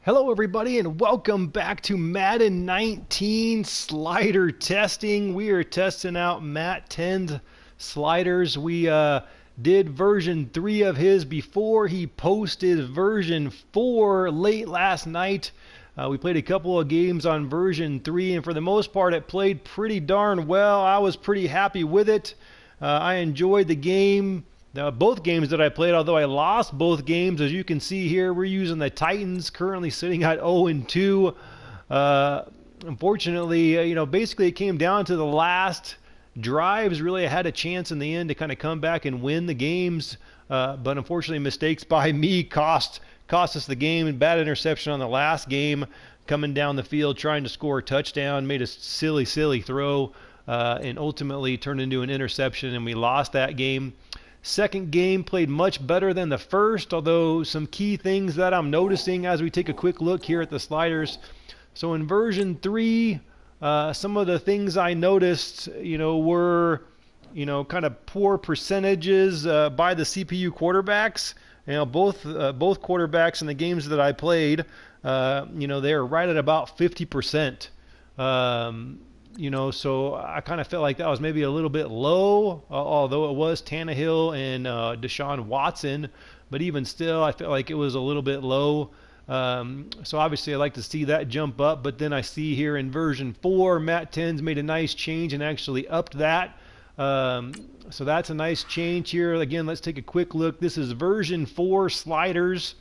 Hello everybody and welcome back to Madden 19 slider testing. We are testing out Matt10's sliders. We did version 3 of his before he posted version 4 late last night. We played a couple of games on version 3 and for the most part it played pretty darn well. I was pretty happy with it. I enjoyed the game. Both games that I played, although I lost both games, as you can see here, we're using the Titans, currently sitting at 0-2. Unfortunately, basically it came down to the last drives. Really, I had a chance in the end to kind of come back and win the games, but unfortunately, mistakes by me cost us the game. And bad interception on the last game, coming down the field trying to score a touchdown, made a silly throw, and ultimately turned into an interception, and we lost that game. Second game played much better than the first, although some key things that I'm noticing as we take a quick look here at the sliders. So in version 3, some of the things I noticed, were, kind of poor percentages by the CPU quarterbacks. Both quarterbacks in the games that I played, they're right at about 50%. So I kind of felt like that was maybe a little bit low, although it was Tannehill and Deshaun Watson. But even still, I felt like it was a little bit low. So obviously, I'd like to see that jump up. But then I see here in version 4, Matt10's made a nice change and actually upped that. So that's a nice change here. Again, let's take a quick look. This is version 4 sliders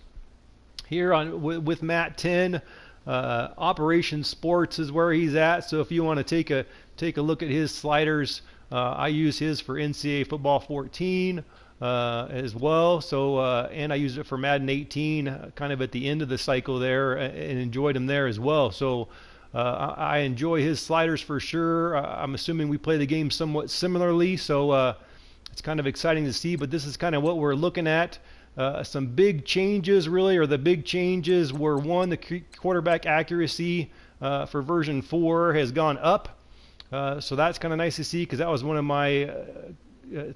here with Matt10. Operation Sports is where he's at, so if you want to take a look at his sliders, I use his for NCAA Football 14 as well. So and I used it for Madden 18 kind of at the end of the cycle there, and enjoyed him there as well. So I enjoy his sliders for sure. I'm assuming we play the game somewhat similarly, so it's kind of exciting to see. But this is kind of what we're looking at. Some big changes really, or the big changes were, one, the quarterback accuracy for version 4 has gone up. So that's kind of nice to see, because that was one of my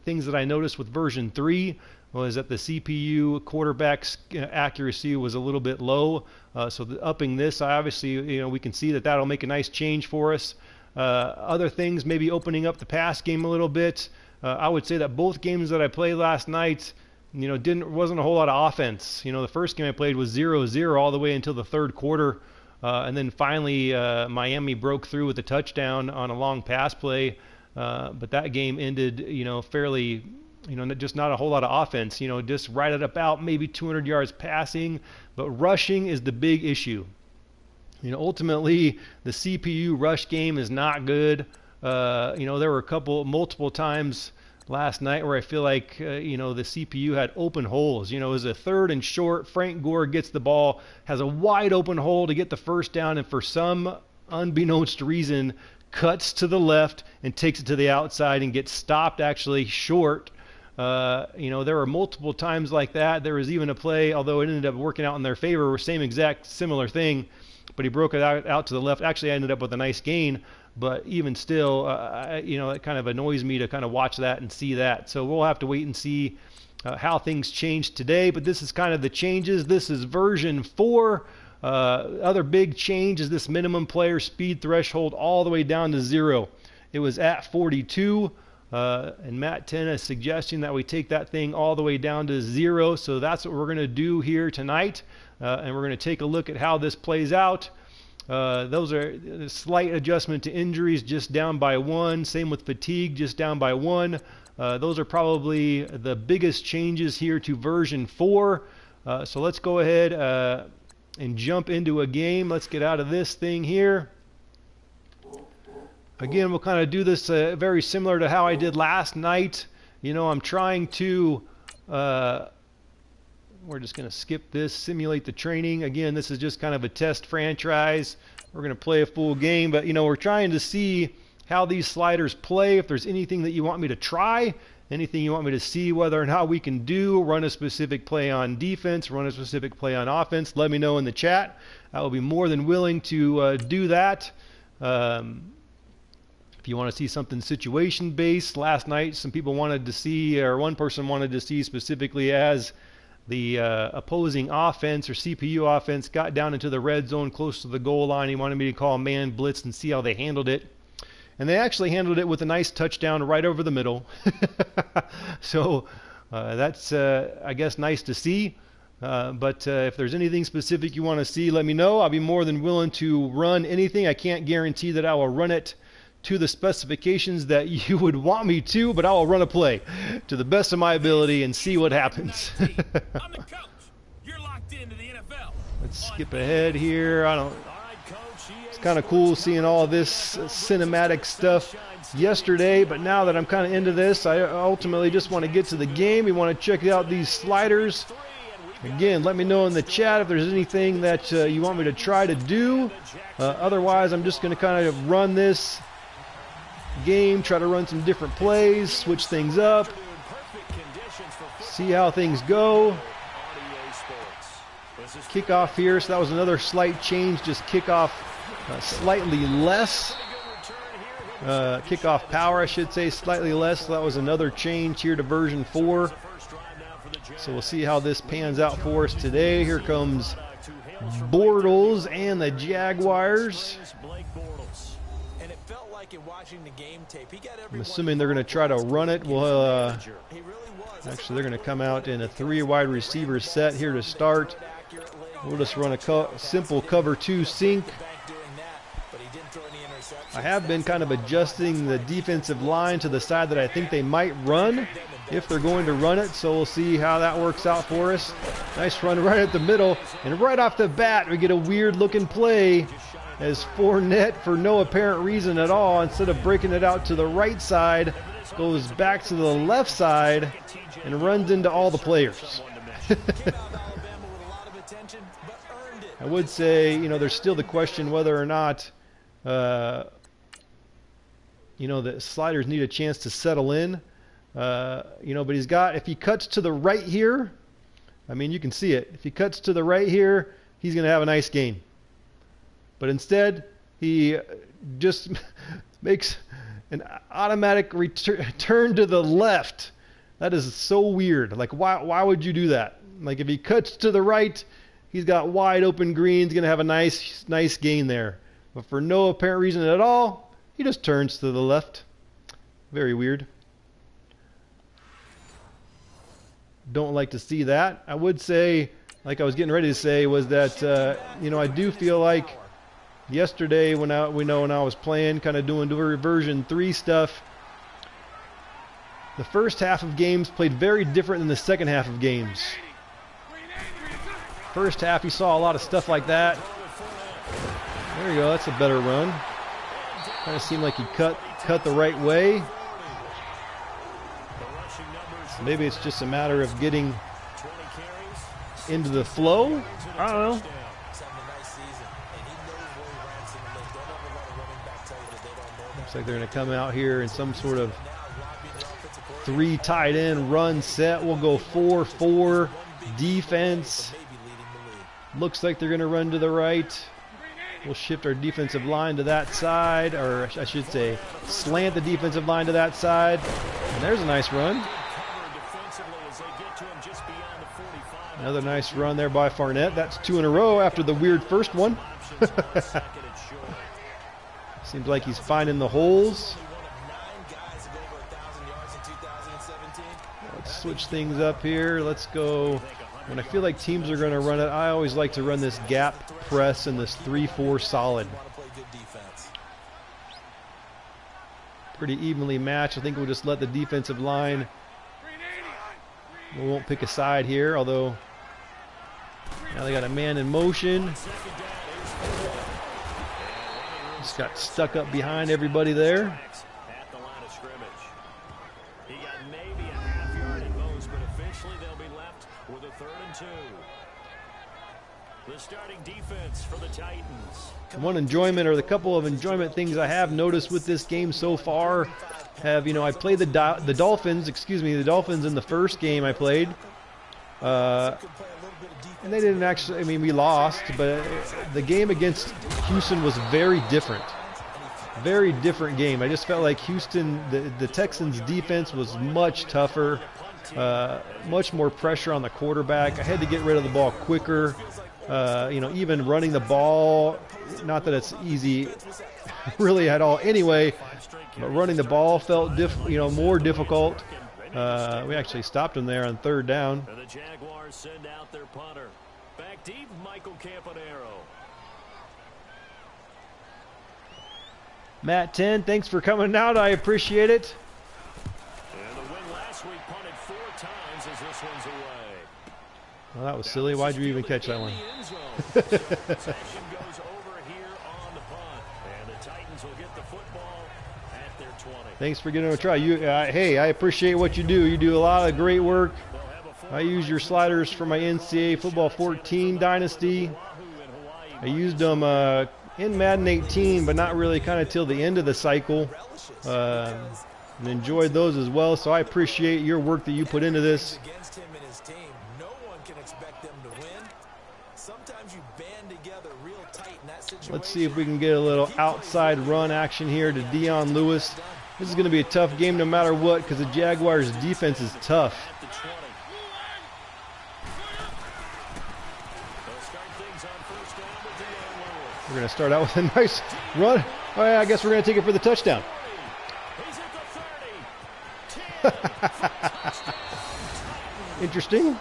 things that I noticed with version 3 was that the CPU quarterback's accuracy was a little bit low. So upping this, obviously, we can see that that'll make a nice change for us. Other things, maybe opening up the pass game a little bit. I would say that both games that I played last night, wasn't a whole lot of offense. The first game I played was 0-0 all the way until the third quarter, and then finally Miami broke through with a touchdown on a long pass play. But that game ended, fairly, just not a whole lot of offense. Just right at about maybe 200 yards passing, but rushing is the big issue. Ultimately the CPU rush game is not good. There were multiple times last night where I feel like the CPU had open holes. It was a third and short. Frank Gore gets the ball, has a wide open hole to get the first down, and for some unbeknownst reason cuts to the left and takes it to the outside and gets stopped actually short. There were multiple times like that. There was even a play, although it ended up working out in their favor, same exact similar thing, but he broke it out to the left. Actually, I ended up with a nice gain. But even still, it kind of annoys me to kind of watch that and see that. So we'll have to wait and see how things change today. But this is kind of the changes. This is version 4. Other big change is this minimum player speed threshold all the way down to 0. It was at 42. And Matt10 is suggesting that we take that thing all the way down to 0. So that's what we're going to do here tonight. And we're going to take a look at how this plays out. Those are a slight adjustment to injuries, just down by 1. Same with fatigue, just down by 1. Those are probably the biggest changes here to version 4. So let's go ahead and jump into a game. Let's get out of this thing here. Again, we'll kind of do this very similar to how I did last night. I'm trying to we're just going to skip this, simulate the training. Again, this is just kind of a test franchise. We're going to play a full game, but we're trying to see how these sliders play. If there's anything that you want me to try, anything you want me to see whether or not we can do, run a specific play on defense, run a specific play on offense, let me know in the chat. I will be more than willing to do that. If you want to see something situation based, last night some people wanted to see, or one person wanted to see specifically as the opposing offense or CPU offense got down into the red zone close to the goal line. He wanted me to call man blitz and see how they handled it. And they actually handled it with a nice touchdown right over the middle. So that's, I guess, nice to see. But if there's anything specific you want to see, let me know. I'll be more than willing to run anything. I can't guarantee that I will run it to the specifications that you would want me to, but I will run a play to the best of my ability and see what happens. Let's skip ahead here. It's kind of cool seeing all this cinematic stuff yesterday, but now that I'm kind of into this, I ultimately just want to get to the game. We want to check out these sliders. Again, let me know in the chat if there's anything that you want me to try to do. Otherwise, I'm just going to kind of run this game, try to run some different plays, switch things up, see how things go. Kickoff here, so that was another slight change, just kickoff slightly less. Kickoff power, I should say, slightly less. So that was another change here to version 4. So we'll see how this pans out for us today. Here comes Bortles and the Jaguars. I'm assuming they're going to try to run it. Well, actually, they're going to come out in a 3 wide receiver set here to start. We'll just run a simple cover 2 sink. I have been kind of adjusting the defensive line to the side that I think they might run if they're going to run it, so we'll see how that works out for us. Nice run right at the middle, and right off the bat we get a weird looking play as Fournette, for no apparent reason at all, instead of breaking it out to the right side, goes back to the left side and runs into all the players. I would say, there's still the question whether or not the sliders need a chance to settle in. But if he cuts to the right here, you can see it. If he cuts to the right here, he's going to have a nice gain. But instead, he just makes an automatic return to the left. That is so weird. Like, why would you do that? Like, if he cuts to the right, he's got wide open green. He's going to have a nice gain there. But for no apparent reason at all, he just turns to the left. Very weird. Don't like to see that. I would say, like I was getting ready to say, was that I do feel like yesterday when I was playing, kind of doing version 3 stuff, the first half of games played very different than the second half of games. First half, you saw a lot of stuff like that. There you go. That's a better run. Kind of seemed like he cut the right way. Maybe it's just a matter of getting into the flow. I don't know. Looks like they're going to come out here in some sort of 3 tight end run set. We'll go 4-4 defense. Looks like they're going to run to the right. We'll shift our defensive line to that side, or I should say slant the defensive line to that side. And there's a nice run. Another nice run there by Fournette. That's 2 in a row after the weird first one. Seems like he's finding the holes. Let's switch things up here. Let's go. When I feel like teams are going to run it, I always like to run this gap press and this 3-4 solid. Pretty evenly matched. I think we'll just let the defensive line. We won't pick a side here, although now they got a man in motion. Just got stuck up behind everybody there. The starting defense for the Titans. One enjoyment, or the couple of enjoyment things I have noticed with this game so far have, I played the Dolphins, the Dolphins in the first game I played. And they didn't actually, we lost, but the game against Houston was very different. Very different game. I just felt like Houston, the Texans defense was much tougher. much more pressure on the quarterback. I had to get rid of the ball quicker. You know, even running the ball, not that it's easy really at all anyway, but running the ball felt more difficult. We actually stopped him there on 3rd down. And the Jaguars send out their punter. Back deep, Michael Campanaro. Matt10, thanks for coming out. I appreciate it. And the win last week punted 4 times as this one's away. Well, that was silly. Why'd you even catch that one? Possession goes over here on the punt. And the Titans will get the football at their 20. Thanks for giving it a try. Hey, I appreciate what you do. You do a lot of great work. I use your sliders for my NCAA Football 14 Dynasty. I used them in Madden 18, but not really kind of till the end of the cycle. And enjoyed those as well. So I appreciate your work that you put into this. Let's see if we can get a little outside run action here to Dion Lewis. This is going to be a tough game no matter what because the Jaguars' defense is tough. We're going to start out with a nice run. Oh, yeah, I guess we're going to take it for the touchdown. Interesting.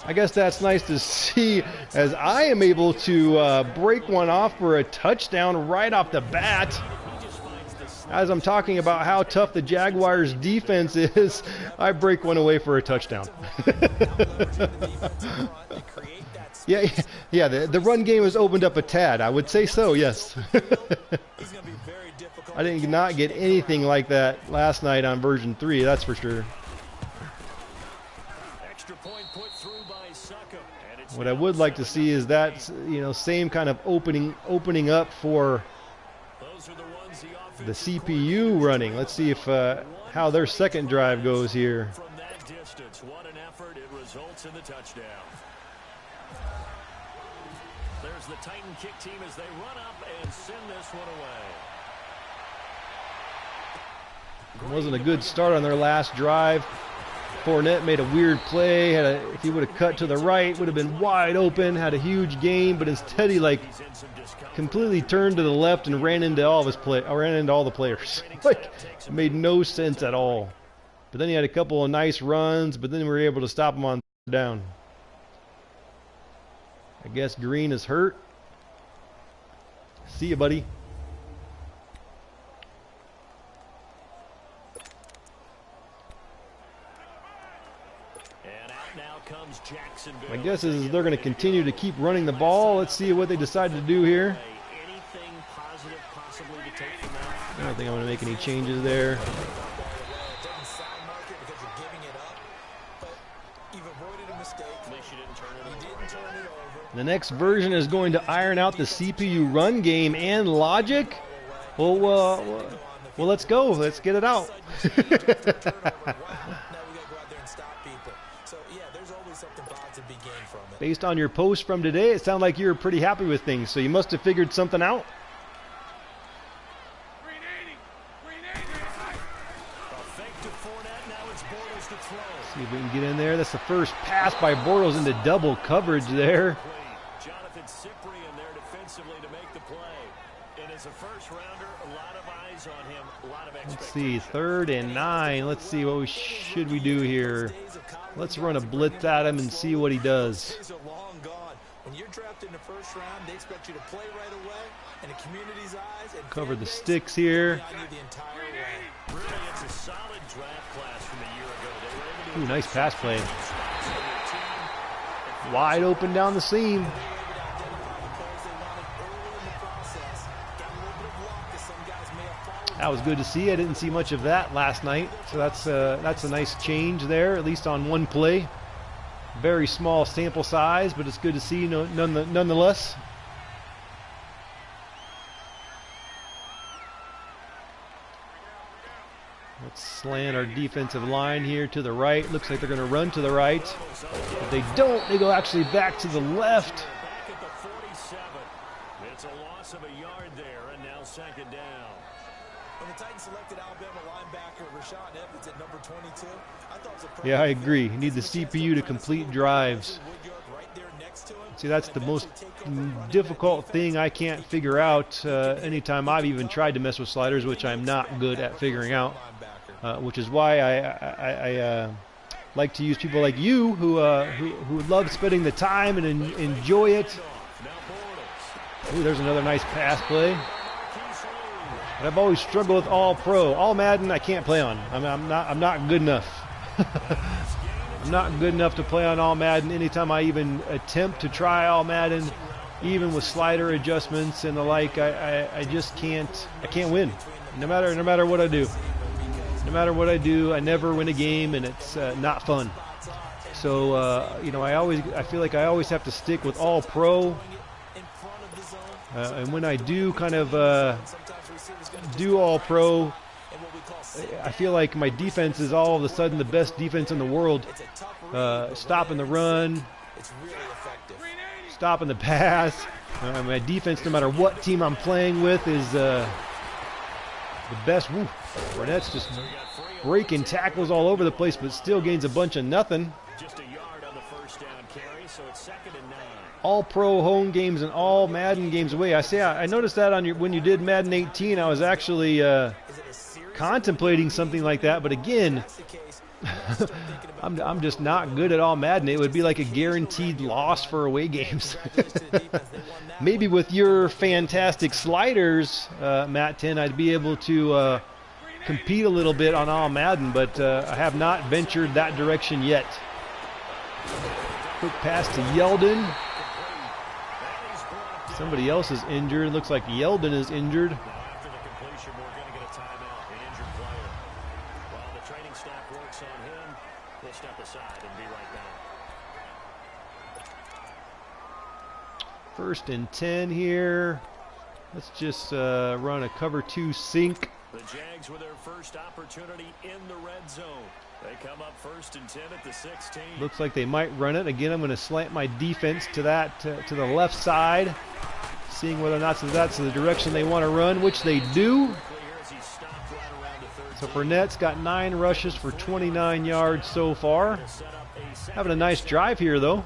I guess that's nice to see as I am able to break one off for a touchdown right off the bat. As I'm talking about how tough the Jaguars defense is, I break one away for a touchdown. Yeah, the run game has opened up a tad. I would say so, yes. I did not get anything like that last night on version 3, that's for sure. What I would like to see is that, same kind of opening up for the CPU running. Let's see if how their second drive goes here. From that distance, what an effort. It results in the touchdown. There's the Titan kick team as they run up and send this one away. It wasn't a good start on their last drive. Fournette made a weird play. If he would have cut to the right, would have been wide open. Had a huge gain, but instead he completely turned to the left and ran into all the players. It made no sense at all. But then he had a couple of nice runs, but then we were able to stop him on 3rd down. I guess Green is hurt. See you, buddy. My guess is they're going to continue to keep running the ball. Let's see what they decide to do here. I don't think I'm going to make any changes there. The next version is going to iron out the CPU run game and logic. Well, let's go. Let's get it out. Based on your post from today, it sounded like you were pretty happy with things, so you must have figured something out. See if we can get in there. That's the first pass by Bortles into double coverage there. Jonathan Cyprien there defensively to make the play. And as a first rounder, a lot of eyes on him, a lot of expectations. Let's see, 3rd and 9. Let's see what should we do here. Let's run a blitz at him and see what he does. When you're drafted in the first round, they expect you to play right away, and the community's eyes and cover the sticks here. It's a solid draft class from a year ago. Ooh, nice pass play. Wide open down the seam. That was good to see. I didn't see much of that last night, so that's a nice change there, at least on one play. Very small sample size, but it's good to see nonetheless. Let's slant our defensive line here to the right. Looks like they're going to run to the right. If they don't, they go actually back to the left. Back at the 47. It's a loss of a yard there, and now 2nd down. When the Titans selected Alabama linebacker Rashaan Evans at number 22, I thought it was a perfect Yeah, I agree. fit. You need the CPU to complete drives. See, that's the most difficult thing I can't figure out anytime I've even tried to mess with sliders, which I'm not good at figuring out, which is why I like to use people like you who love spending the time and enjoy it. Ooh, there's another nice pass play. But I've always struggled with All Pro. All Madden I can't play on. I'm not good enough. I'm not good enough to play on All Madden. Anytime I even attempt to try All Madden, even with slider adjustments and the like, I just can't. I can't win. No matter what I do. No matter what I do, I never win a game, and it's not fun. So you know, I feel like I always have to stick with All Pro. And when I do kind of do All Pro, I feel like my defense is all of a sudden the best defense in the world. Stopping the run, stopping the pass. My defense, no matter what team I'm playing with, is the best. Woo. Fournette's just breaking tackles all over the place, but still gains a bunch of nothing. Just a yard on the first down carry, so it's 2nd and 9. All Pro home games and all Madden games away. I noticed that on when you did Madden 18. I was actually contemplating something like that, but again, I'm just not good at all Madden. It would be like a guaranteed loss for away games. Maybe with your fantastic sliders, Matt10, I'd be able to compete a little bit on all Madden, but I have not ventured that direction yet. Quick pass to Yeldon. Somebody else is injured. It looks like Yeldon is injured. After the completion, we're going to get a timeout, an injured player. While the training staff works on him, we'll step aside and be right back. 1st and 10 here. Let's just run a cover 2 sink. The Jags with their first opportunity in the red zone. They come up 1st and 10 at the 16. Looks like they might run it. Again, I'm going to slant my defense to that to the left side, seeing whether or not that's the direction they want to run, which they do. So Fournette's got 9 rushes for 29 yards so far. Having a nice drive here, though.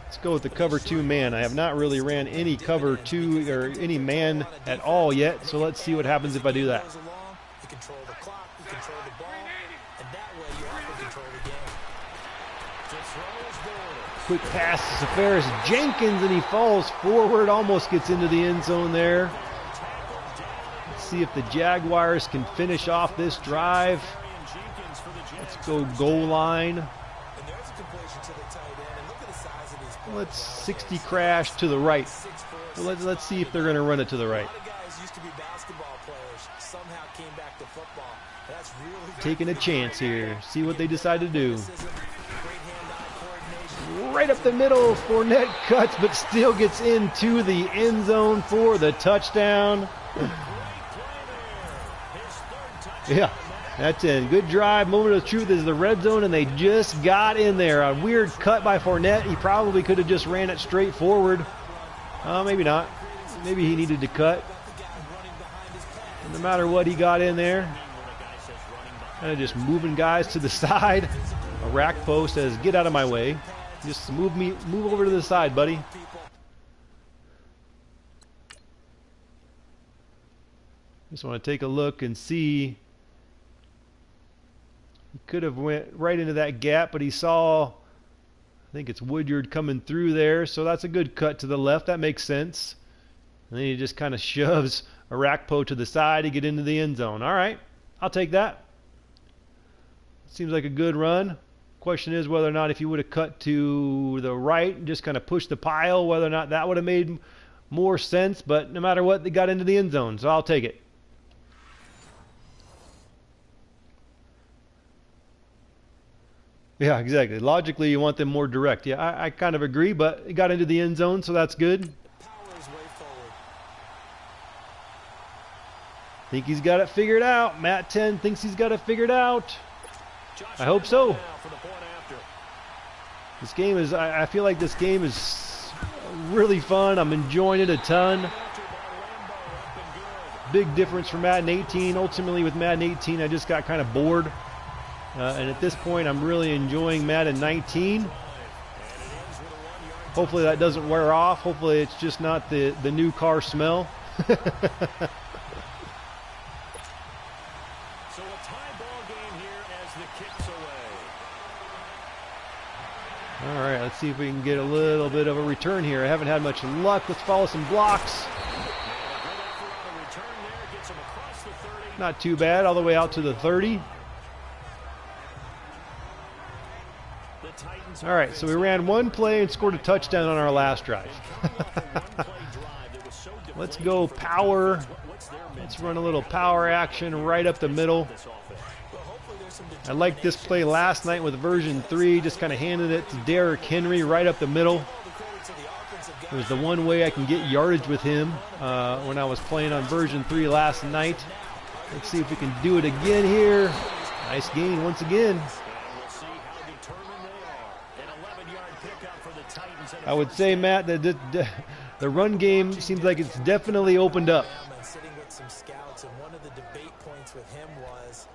Let's go with the cover 2 man. I have not really ran any cover 2 or any man at all yet, so let's see what happens if I do that. You control the clock, you control the ball, and that way you also control the game. Quick pass to Safaris Jenkins, and he falls forward, almost gets into the end zone there. Let's see if the Jaguars can finish off this drive. Let's go goal line. Let's 60 crash to the right. Let's see if they're going to run it to the right. Taking a chance here. See what they decide to do. Right up the middle. Fournette cuts, but still gets into the end zone for the touchdown. Yeah, that's it. Good drive. Moment of truth is the red zone, and they just got in there. A weird cut by Fournette. He probably could have just ran it straight forward. Maybe not. Maybe he needed to cut. No matter what, he got in there. Kind of just moving guys to the side. A rack post says, "Get out of my way. Just move over to the side, buddy." Just want to take a look and see. He could have went right into that gap, but he saw, I think it's Woodyard coming through there, so that's a good cut to the left. That makes sense. And then he just kind of shoves Arakpo to the side to get into the end zone. All right, I'll take that. Seems like a good run. Question is whether or not if you would have cut to the right and just kind of pushed the pile, whether or not that would have made more sense. But no matter what, they got into the end zone, so I'll take it. Yeah, exactly. Logically, you want them more direct. Yeah, I kind of agree, but it got into the end zone, so that's good. Think he's got it figured out. Matt10 thinks he's got it figured out. I hope so. This game is, I feel like this game is really fun. I'm enjoying it a ton. Big difference from Madden 18. Ultimately, with Madden 18, I just got kind of bored. And at this point, I'm really enjoying Madden 19. Hopefully that doesn't wear off. Hopefully it's just not the new car smell. So a tie ball game here as the kick's away. All right, let's see if we can get a little bit of a return here. I haven't had much luck. Let's follow some blocks. Not too bad, all the way out to the 30. All right, so we ran one play and scored a touchdown on our last drive. Let's go power. Let's run a little power action right up the middle. I liked this play last night with version 3. Just kind of handed it to Derrick Henry right up the middle. It was the one way I can get yardage with him when I was playing on version 3 last night. Let's see if we can do it again here. Nice gain once again. I would say, Matt, that the run game seems like it's definitely opened up. Sitting with some scouts, and one of the debate points with him was,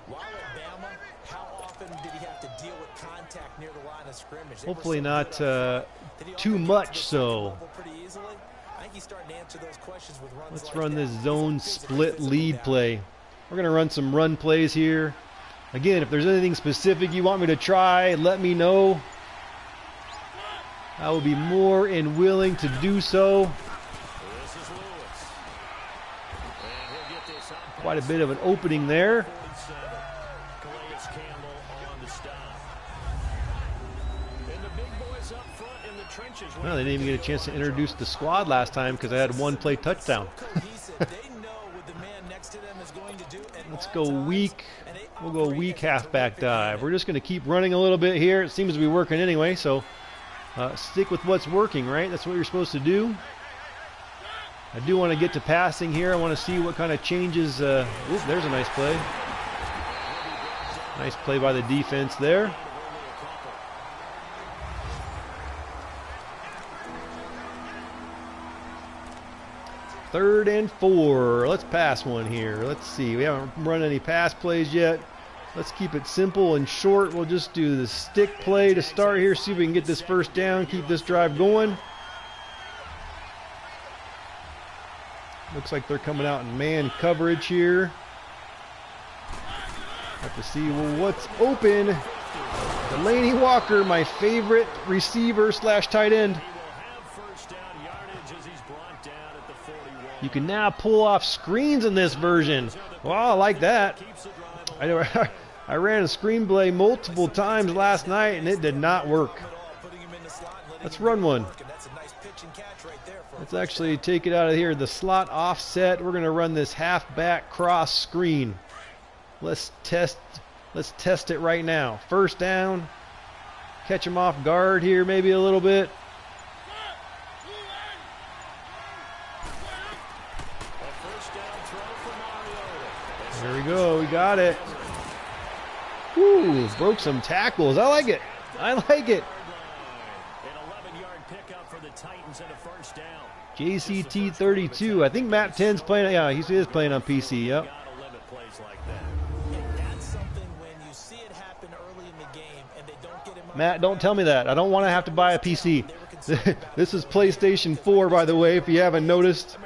while at Bama, how often did he have to deal with contact near the line of scrimmage? Hopefully not too much so. Let's run this zone split lead play. We're going to run some run plays here. Again, if there's anything specific you want me to try, let me know. I will be more than willing to do so. Quite a bit of an opening there. Well, they didn't even get a chance to introduce the squad last time because I had one play touchdown. Let's go weak. We'll go weak halfback dive. We're just going to keep running a little bit here. It seems to be working anyway, so stick with what's working, right? That's what you're supposed to do. I do want to get to passing here. I want to see what kind of changes. Oops, there's a nice play. Nice play by the defense there. Third and 4. Let's pass one here. Let's see. We haven't run any pass plays yet. Let's keep it simple and short. We'll just do the stick play to start here. See if we can get this first down. Keep this drive going. Looks like they're coming out in man coverage here. Have to see what's open. Delaney Walker, my favorite receiver slash tight end. You can now pull off screens in this version. Well, I like that. I ran a screen play multiple times last night and it did not work. Let's run one. Let's actually take it out of here. The slot offset. We're going to run this halfback cross screen. Let's test it right now. First down. Catch him off guard here maybe a little bit. There we go. We got it. Woo, broke some tackles. I like it. I like it. JCT 32. I think Matt10's playing. Yeah, he is playing on PC. Yep. Matt, don't tell me that. I don't want to have to buy a PC. This is PlayStation 4, by the way, if you haven't noticed.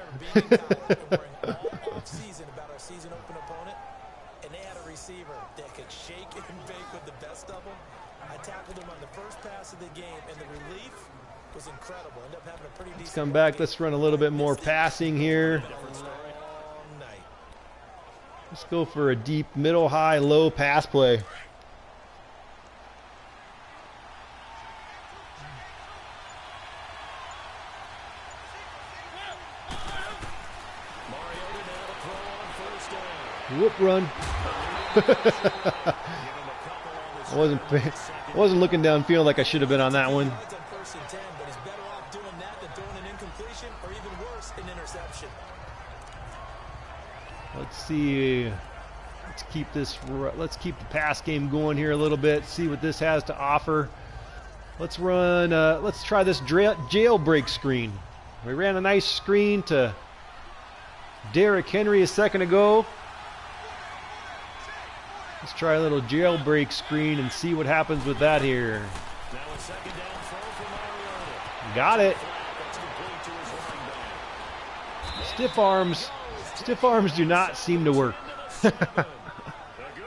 Let's come back. Let's run a little bit more passing here. Let's go for a deep middle, high, low pass play. Whoop, run. I wasn't looking downfield like I should have been on that one. Let's see. Let's keep the pass game going here a little bit. See what this has to offer. Let's run. Let's try this jailbreak screen. We ran a nice screen to Derrick Henry a second ago. Let's try a little jailbreak screen and see what happens with that here. Now a second down throw for Mariota. Got it. That's complete to his running back. Stiff arms do not seem to work.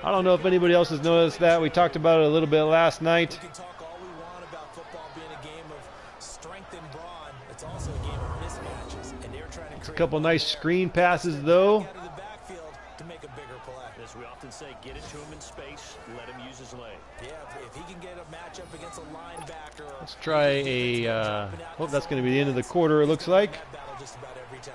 I don't know if anybody else has noticed that. We talked about it a little bit last night. We can talk all we want about football being a game of strength and brawn. It's also a game of mismatches, and they're trying to create A couple nice screen passes though. out of the backfield to make a bigger play. As we often say, get it to him in space, let him use his leg. Yeah, if he can get a matchup against a linebacker. Let's try a. Hope that's going to be the end of the quarter. It looks like. That battle just about every time.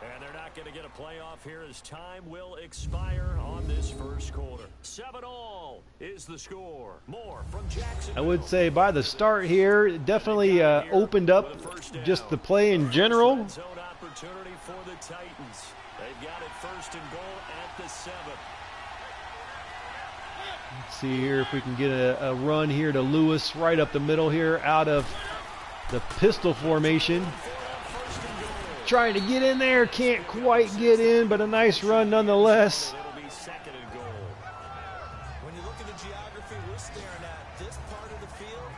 And they're not going to get a playoff here as time will expire on this first quarter. 7-all is the score. More from Jackson. I would say by the start here, it definitely opened up just the play in general. Zone opportunity for the Titans. They've got it first and goal at the 7. Let's see here if we can get a run here to Lewis right up the middle here out of the pistol formation. Trying to get in there, can't quite get in, but a nice run nonetheless. It'll be second and goal. When you look at the geography we're staring at, this part of the field,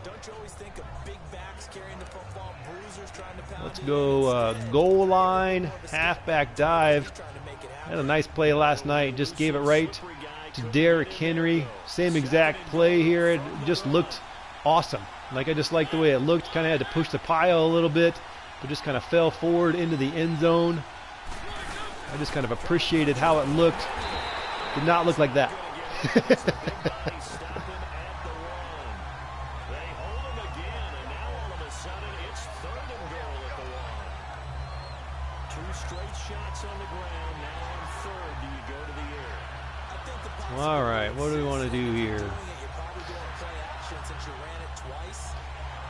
don't you always think of big backs carrying the football, bruisers trying to pound Let's it go in? goal line, halfback dive. Trying to make it happen. Had a nice play last night, just gave it right to Derrick Henry. Same exact play here. It just looked awesome. Like I just liked the way it looked. Kind of had to push the pile a little bit, but just kind of fell forward into the end zone. I just kind of appreciated how it looked. Did not look like that. All right, what do we want to do here?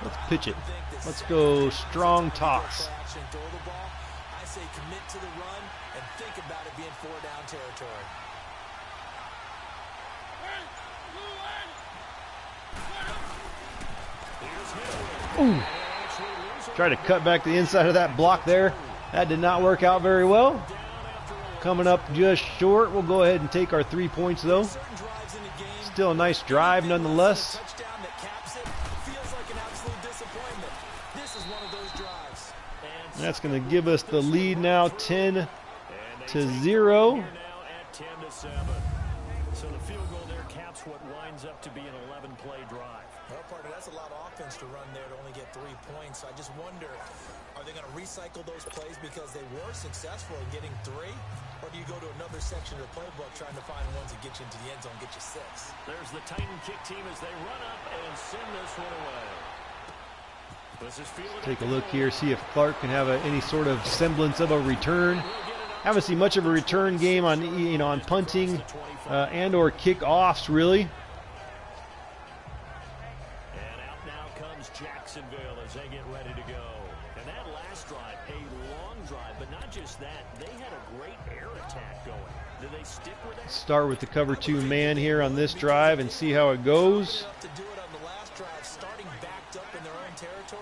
Let's pitch it. Let's go strong toss. I say commit to the run and think about it being 4-down territory. Ooh. Try to cut back the inside of that block there. That did not work out very well. Coming up just short. We'll go ahead and take our 3 points though. Still a nice drive nonetheless. That's going to give us the lead now, 10-0. So the field goal there caps what winds up to be an 11-play drive. Well, partner, that's a lot of offense to run there to only get 3 points. I just wonder, are they going to recycle those plays because they were successful in getting 3? Or do you go to another section of the playbook trying to find ones that get you into the end zone, get you 6? There's the Titan kick team as they run up and send this one away. Take a look here, see if Clark can have any sort of semblance of a return. Haven't seen much of a return game on on punting and or kickoffs really. And out now comes Jacksonville as they get ready to go. And that last drive, a long drive, but not just that, they had a great air attack going. Do they stick with that? Start with the cover 2 man here on this drive and see how it goes. To do it on the last drive, starting backed up in their own territory,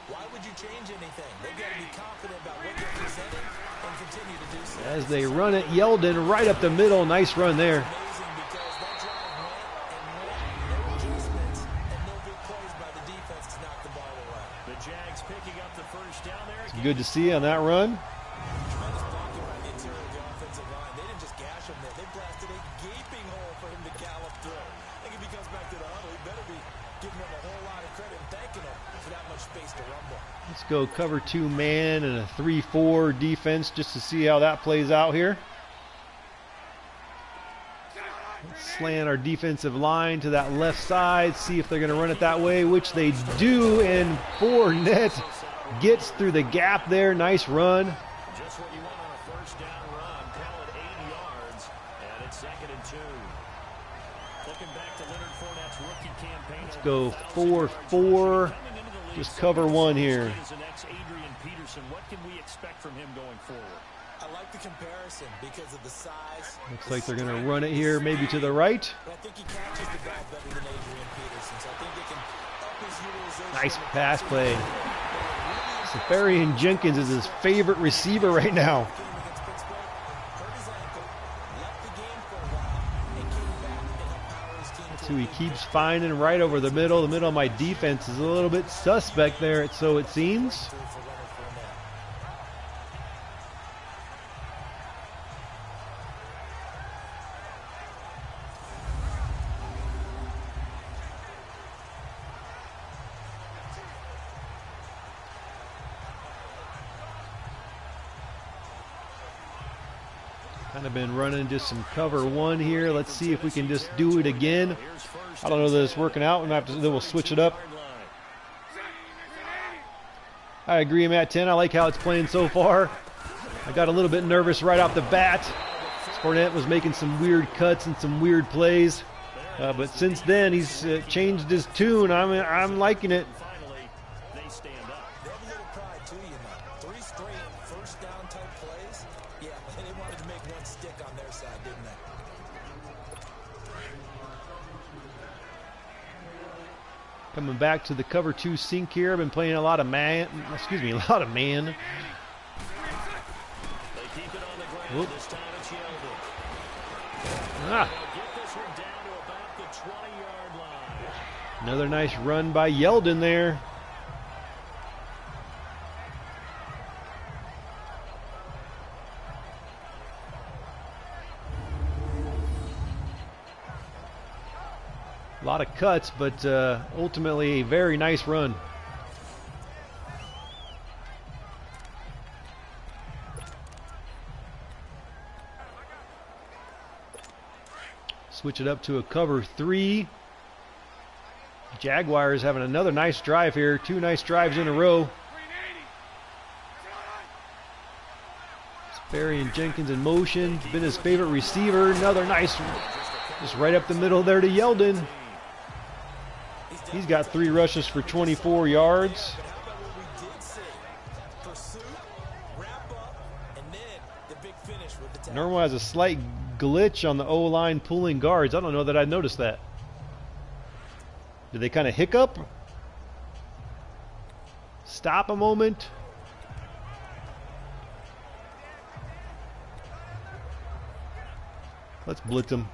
why would you change anything? They've got to be confident about what they're presenting and continue to do so. As they run it, Yeldon right up the middle. Nice run there. Amazing because that drive went, no adjustments, and no big plays by the defense to knock the ball away. The Jags picking up the first down there. It's good to see on that run. Tremendous blocking by the interior of the offensive line. They didn't just gash him there. They blasted a gaping hole for him to gallop through. I think if he comes back to the huddle, he better be giving him a whole lot of credit and thanking him for that much space to rumble. Let's go cover 2 man and a 3-4 defense just to see how that plays out here. Let's slant our defensive line to that left side, see if they're going to run it that way, which they do, and Fournette gets through the gap there. Nice run. Just what you want on a first down run. Call it 80 yards, and it's 2nd and 2. Looking back to Leonard Fournette's rookie campaign. Let's go 4-4. Just cover 1 here. What can we expect from him going forward? I like the comparison because of the size. Looks like they're going to run it here, maybe to the right. But I think he catches the ball better than Adrian Peterson, so I think they can up his utilization. Nice pass play. Safarian Jenkins is his favorite receiver right now. who he keeps finding right over the middle. The middle of my defense is a little bit suspect there, so it seems. Kind of been running just some cover one here. Let's see if we can just do it again. I don't know that it's working out. Then we'll switch it up. I agree, Matt10. I like how it's playing so far. I got a little bit nervous right off the bat. Fournette was making some weird cuts and some weird plays. But since then, he's changed his tune. I'm liking it. Coming back to the cover two sink here. I've been playing a lot of man. Excuse me, a lot of man. They keep it on the ground. This time it's Yeldon. They'll get this one down to about the 20-yard line. Another nice run by Yeldon there. A lot of cuts, but ultimately a very nice run. Switch it up to a cover three. Jaguars having another nice drive here. Two nice drives in a row. Sperry and Jenkins in motion. Been his favorite receiver. Another nice, just right up the middle there to Yeldon. He's got 3 rushes for 24 yards. Normal has a slight glitch on the O-line pulling guards. I don't know that I noticed that. Did they kind of hiccup? Stop a moment. Let's blitz them.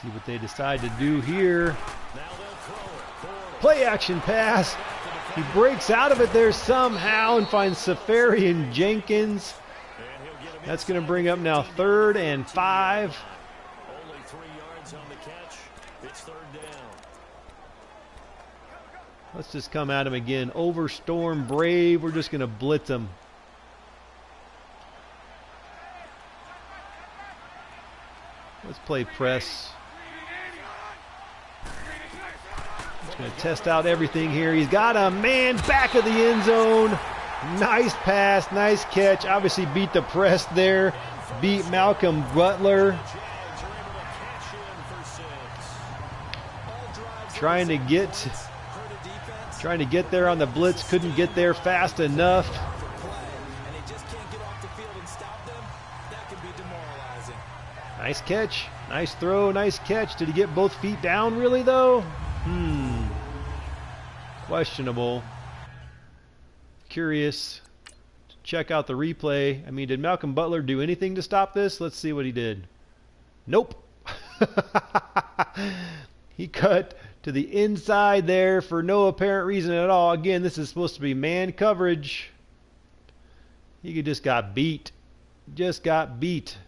See what they decide to do here. Play action pass. He breaks out of it there somehow and finds Safari and Jenkins. That's going to bring up now 3rd and 5. Only 3 yards on the catch. It's 3rd down. Let's just come at him again. Overstorm Brave. We're just going to blitz him. Let's play press. Just going to test out everything here. He's got a man back of the end zone. Nice pass, nice catch. Obviously beat the press there. Beat Malcolm Butler. Trying to get there on the blitz. Couldn't get there fast enough. Nice catch. Nice throw. Nice catch. Did he get both feet down really though? Questionable. Curious to check out the replay. I mean, did Malcolm Butler do anything to stop this? Let's see what he did. Nope. He cut to the inside there for no apparent reason at all. Again, this is supposed to be man coverage. He just got beat. Just got beat.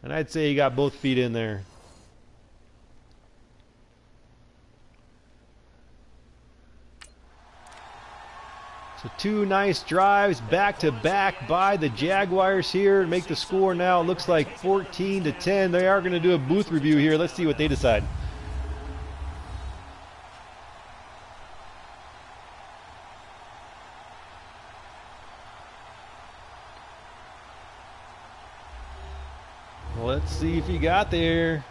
And I'd say he got both feet in there. So 2 nice drives back to back by the Jaguars here to make the score now. It looks like 14-10. They are going to do a booth review here. Let's see what they decide. Let's see if he got there.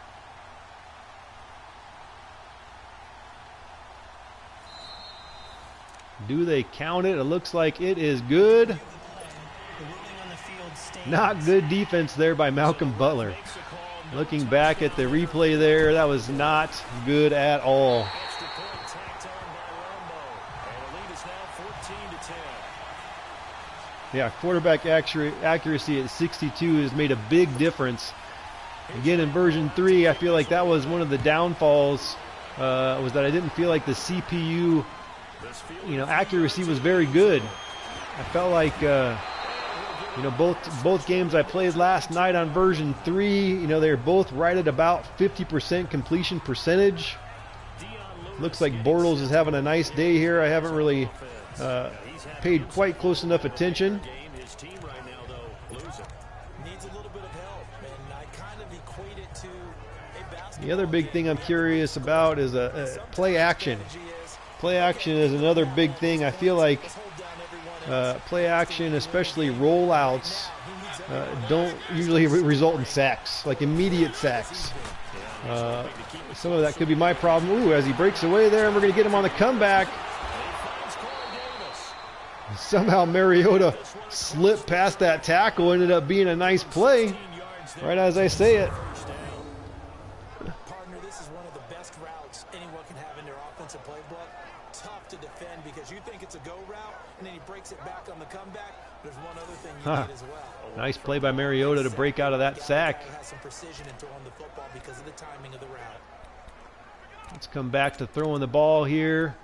Do they count it? It looks like it is good. Not good defense there by Malcolm Butler. Looking back at the replay there, that was not good at all. Yeah, quarterback accuracy at 62 has made a big difference. Again, in version 3, I feel like that was one of the downfalls, was that I didn't feel like the CPU, accuracy was very good. I felt like, both games I played last night on version 3, they were both right at about 50% completion percentage. Looks like Bortles is having a nice day here. I haven't really paid quite close enough attention. The other big thing I'm curious about is play action. Play action is another big thing. I feel like play action, especially rollouts, don't usually result in sacks, like immediate sacks. Some of that could be my problem. Ooh, as he breaks away there, and we're going to get him on the comeback. Somehow Mariota slipped past that tackle, ended up being a nice play, right as I say it. Partner, this is one of the best routes anyone can have in their offensive playbook. Tough to defend because you think it's a go route, and then he breaks it back on the comeback. There's one other thing you need as well. Nice play by Mariota to break out of that sack. Has some precision in throwing the football because of the timing of the route. Let's come back to throwing the ball here.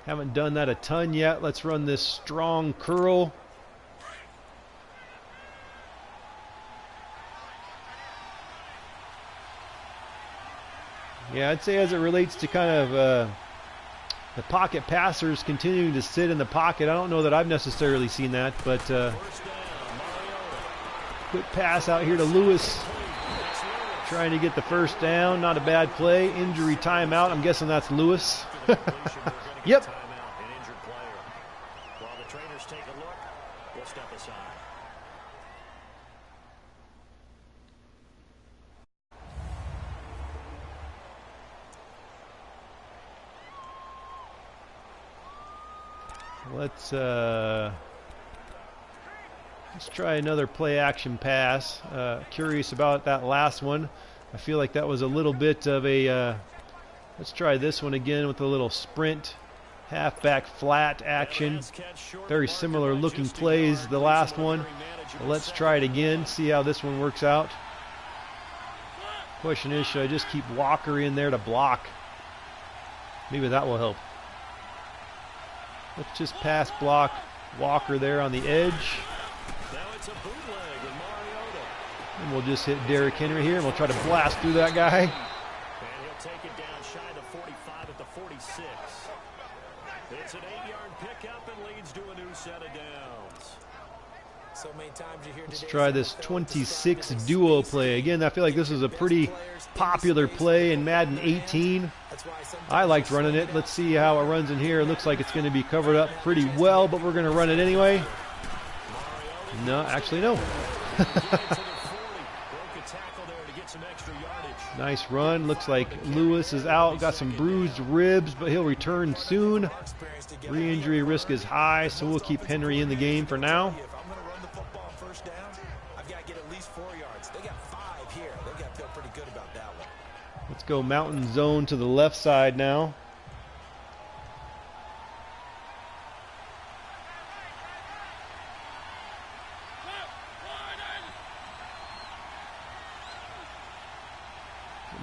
Haven't done that a ton yet. Let's run this strong curl. Yeah, I'd say as it relates to kind of the pocket passers continuing to sit in the pocket, I don't know that I've necessarily seen that, but quick pass out here to Lewis, trying to get the first down. Not a bad play. Injury timeout. I'm guessing that's Lewis. Yep. While the trainers take a look, we'll step aside. Let's try another play action pass. Curious about that last one. I feel like that was a little bit of a let's try this one again with a little sprint halfback flat action. Very similar looking plays the last one. But let's try it again, see how this one works out. Question is, should I just keep Walker in there to block? Maybe that will help. Let's just pass block Walker there on the edge. And we'll just hit Derrick Henry here, and we'll try to blast through that guy. And he'll take it down shy of 45 at the 46. It's an 8-yard pickup and leads to a new set of downs. So many times you hear Let's try this 26 duo play. Again, I feel like this is a pretty popular play in Madden 18. I liked running it. Let's see how it runs in here. It looks like it's going to be covered up pretty well, but we're going to run it anyway. No, actually no. Nice run. Looks like Lewis is out. Got some bruised ribs, but he'll return soon. Re-injury risk is high, so we'll keep Henry in the game for now. If I'm going to run the football on first down, I've got to get at least 4 yards. They got 5 here. They've got to feel pretty good about that one. Let's go mountain zone to the left side now.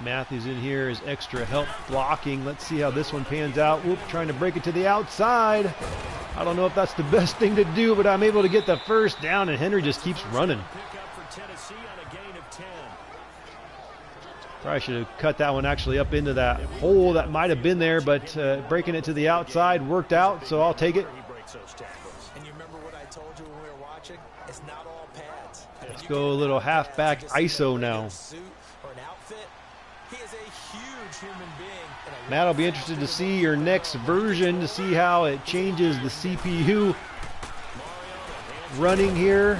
Matthews in here is extra help blocking. Let's see how this one pans out. Whoop, trying to break it to the outside. I don't know if that's the best thing to do, but I'm able to get the first down, and Henry just keeps running. Probably should have cut that one actually up into that hole that might have been there, but breaking it to the outside worked out, so I'll take it. And you remember what I told you when we were watching? It's not all pads. Let's go a little halfback ISO now. Matt, I'll be interested to see your next version to see how it changes the CPU running here.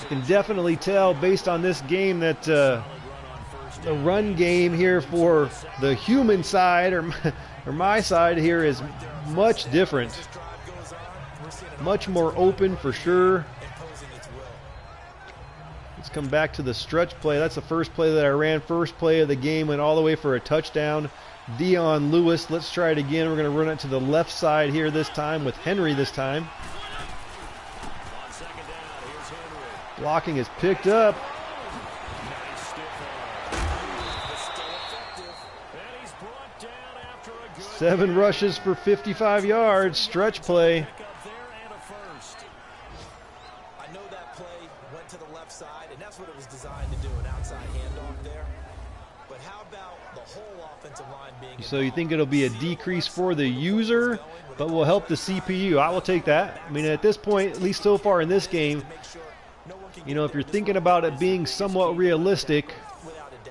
You can definitely tell based on this game that the run game here for the human side or my side here is much different. Much more open for sure. Let's come back to the stretch play. That's the first play that I ran. First play of the game, went all the way for a touchdown. Dion Lewis. Let's try it again. We're going to run it to the left side here this time with Henry this time. Blocking is picked up. Nice stiff arm. Still effective. And he's brought down after a good 7 rushes for 55 yards. Stretch play. pick up there and a first. I know that play went to the left side, and that's what it was designed to do, an outside handoff there. But how about the whole offensive line being So you think it'll be a decrease for the user, but will help the CPU. I will take that. I mean, at this point, at least so far in this game, you know, if you're thinking about it being somewhat realistic,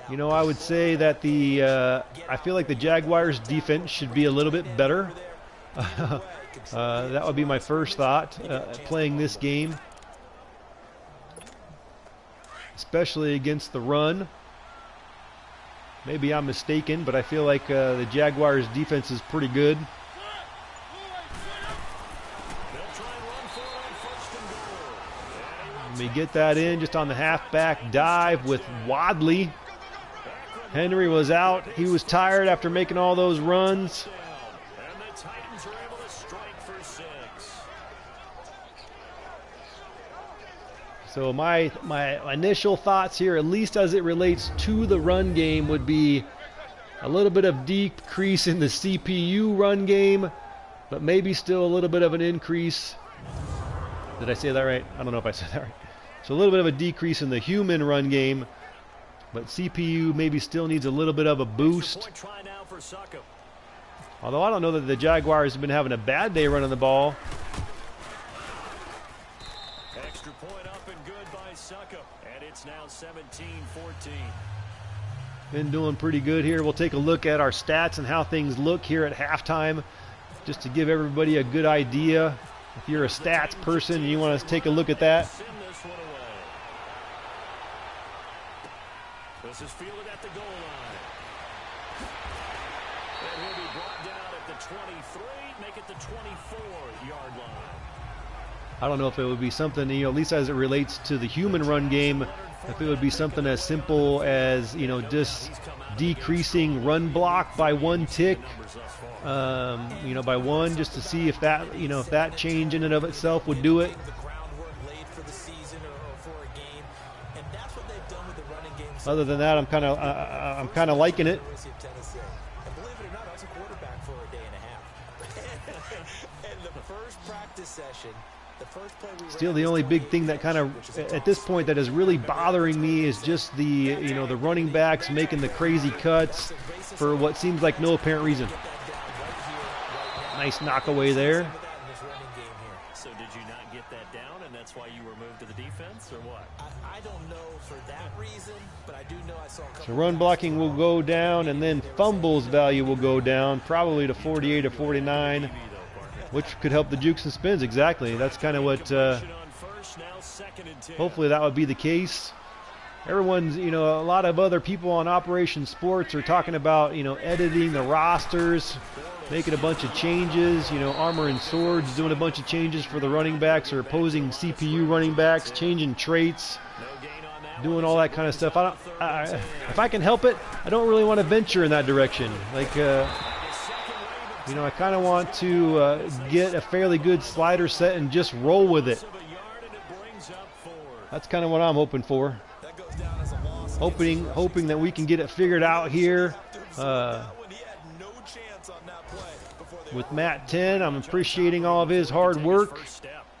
you know, I would say that I feel like the Jaguars' defense should be a little bit better. That would be my first thought playing this game, especially against the run. Maybe I'm mistaken, but I feel like the Jaguars' defense is pretty good. Let me get that in just on the halfback dive with Wadley. Henry was out. He was tired after making all those runs. And the Titans are able to strike for 6. So my initial thoughts here, at least as it relates to the run game, would be a little bit of decrease in the CPU run game, but maybe still a little bit of an increase. Did I say that right? I don't know if I said that right. So a little bit of a decrease in the human run game, but CPU maybe still needs a little bit of a boost. Point try now for Suckup. Although I don't know that the Jaguars have been having a bad day running the ball. Extra point up and good by Suckup. And it's now 17-14. Been doing pretty good here. We'll take a look at our stats and how things look here at halftime, just to give everybody a good idea. If you're a stats person and you want to take a look at that. Send this one away. This is fielded at the goal line. And he'll be brought down at the 23, make it the 24-yard line. I don't know if it would be something, you know, at least as it relates to the human run game, if it would be something as simple as, you know, just decreasing run block by 1 tick, you know, by 1, just to see if that, you know, if that change in and of itself would do it. Other than that, I'm kind of liking it. And believe it or not, I was a quarterback for a day and a half. And the first practice session, the first play we Still, the only big thing that kind of, at this point, that is really bothering me is just the, you know, the running backs making the crazy cuts for what seems like no apparent reason. Nice knockaway there. So did you not get that down, and that's why you were moved to the defense, or what? I don't know for that reason, but I do know I saw a couple. So run blocking will go down, and then fumbles value will go down, probably to 48 or 49, which could help the jukes and spins. Exactly. That's kind of what, hopefully that would be the case. Everyone's, you know, a lot of other people on Operation Sports are talking about, you know, editing the rosters, making a bunch of changes, you know, Armor and Swords doing a bunch of changes for the running backs or opposing CPU running backs, changing traits, doing all that kind of stuff. If I can help it, I don't really want to venture in that direction. Like, you know, I kind of want to get a fairly good slider set and just roll with it. That's kind of what I'm hoping for. Hoping that we can get it figured out here. With Matt10, I'm appreciating all of his hard work.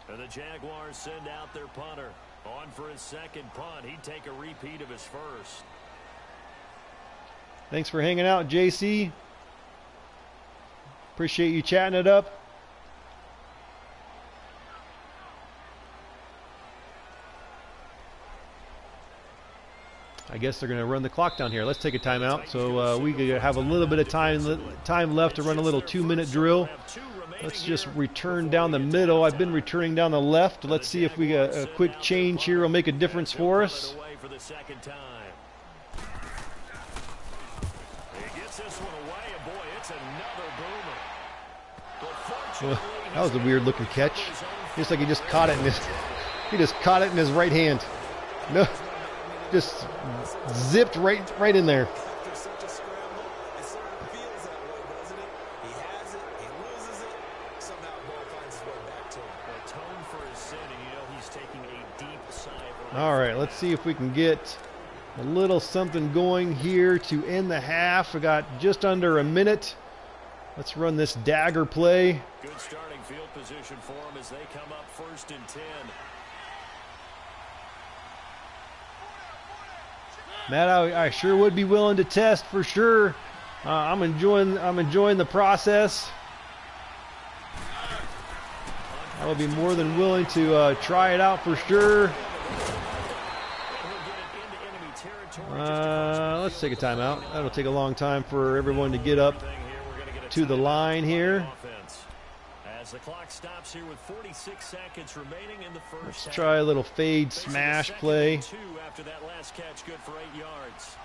The Jaguars send out their punter. On for his second punt. He'd take a repeat of his first. Thanks for hanging out, JC. Appreciate you chatting it up. I guess they're going to run the clock down here. Let's take a timeout so we could have a little bit of time left to run a little 2-minute drill. Let's just return down the middle. I've been returning down the left. Let's see if we got a quick change here will make a difference for us. Well, that was a weird looking catch. Just like he just caught it in his right hand. No. Just zipped right in there. After such a scramble, it sort of feels that way, doesn't it? He has it, he loses it, somehow the ball finds its way back to him. Atone for his sin, and you know he's taking a deep sigh of All right, let's see if we can get a little something going here to end the half. We got just under a minute. Let's run this dagger play. Good starting field position for them as they come up 1st and 10. Matt, I sure would be willing to test for sure. I'm enjoying the process. I would be more than willing to try it out for sure. Let's take a timeout. That'll take a long time for everyone to get up to the line here. As the clock stops here with 46 seconds remaining in the first. Let's try a little fade smash play. After that last catch, good for 8 yards.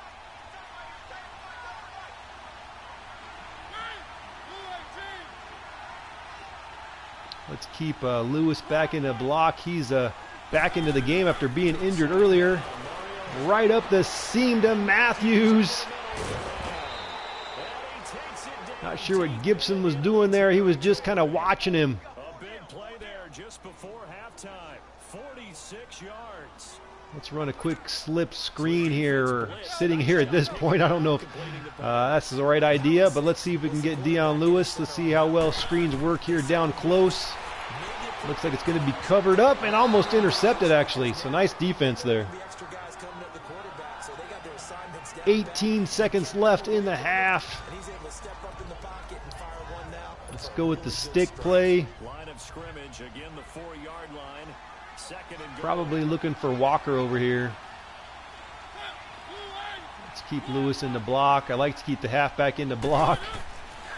Let's keep Lewis back in the block. He's back into the game after being injured earlier. Right up the seam to Matthews. Not sure what Gibson was doing there. He was just kind of watching him. A big play there just before halftime. 46 yards. Let's run a quick slip screen here. Sitting here at this point, I don't know if that's the right idea, but let's see if we can get Dion Lewis. Let's see how well screens work here down close. Looks like it's going to be covered up and almost intercepted, actually. So nice defense there. 18 seconds left in the half. Let's go with the stick play. Line of scrimmage, again the 4-yard line. Second and goal. Probably looking for Walker over here. Let's keep Lewis in the block. I like to keep the halfback in the block.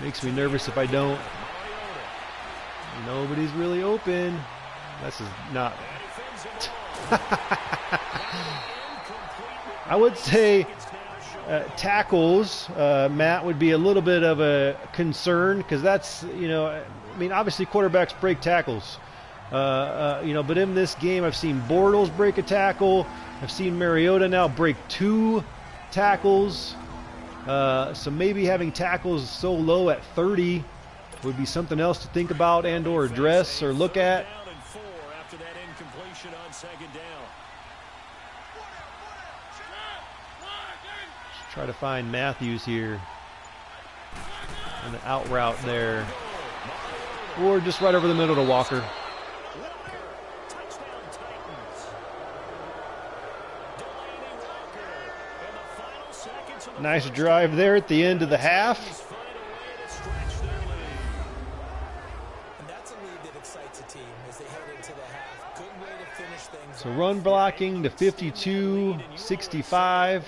Makes me nervous if I don't. Nobody's really open. This is not. I would say tackles, Matt, would be a little bit of a concern because that's, I mean, obviously quarterbacks break tackles. But in this game, I've seen Bortles break a tackle. I've seen Mariota now break 2 tackles. So maybe having tackles so low at 30 would be something else to think about and or address or look at. After that incompletion on second down. Let's try to find Matthews here. And the out route there. Or just right over the middle to Walker. Nice drive there at the end of the half. So run blocking to 52, 65,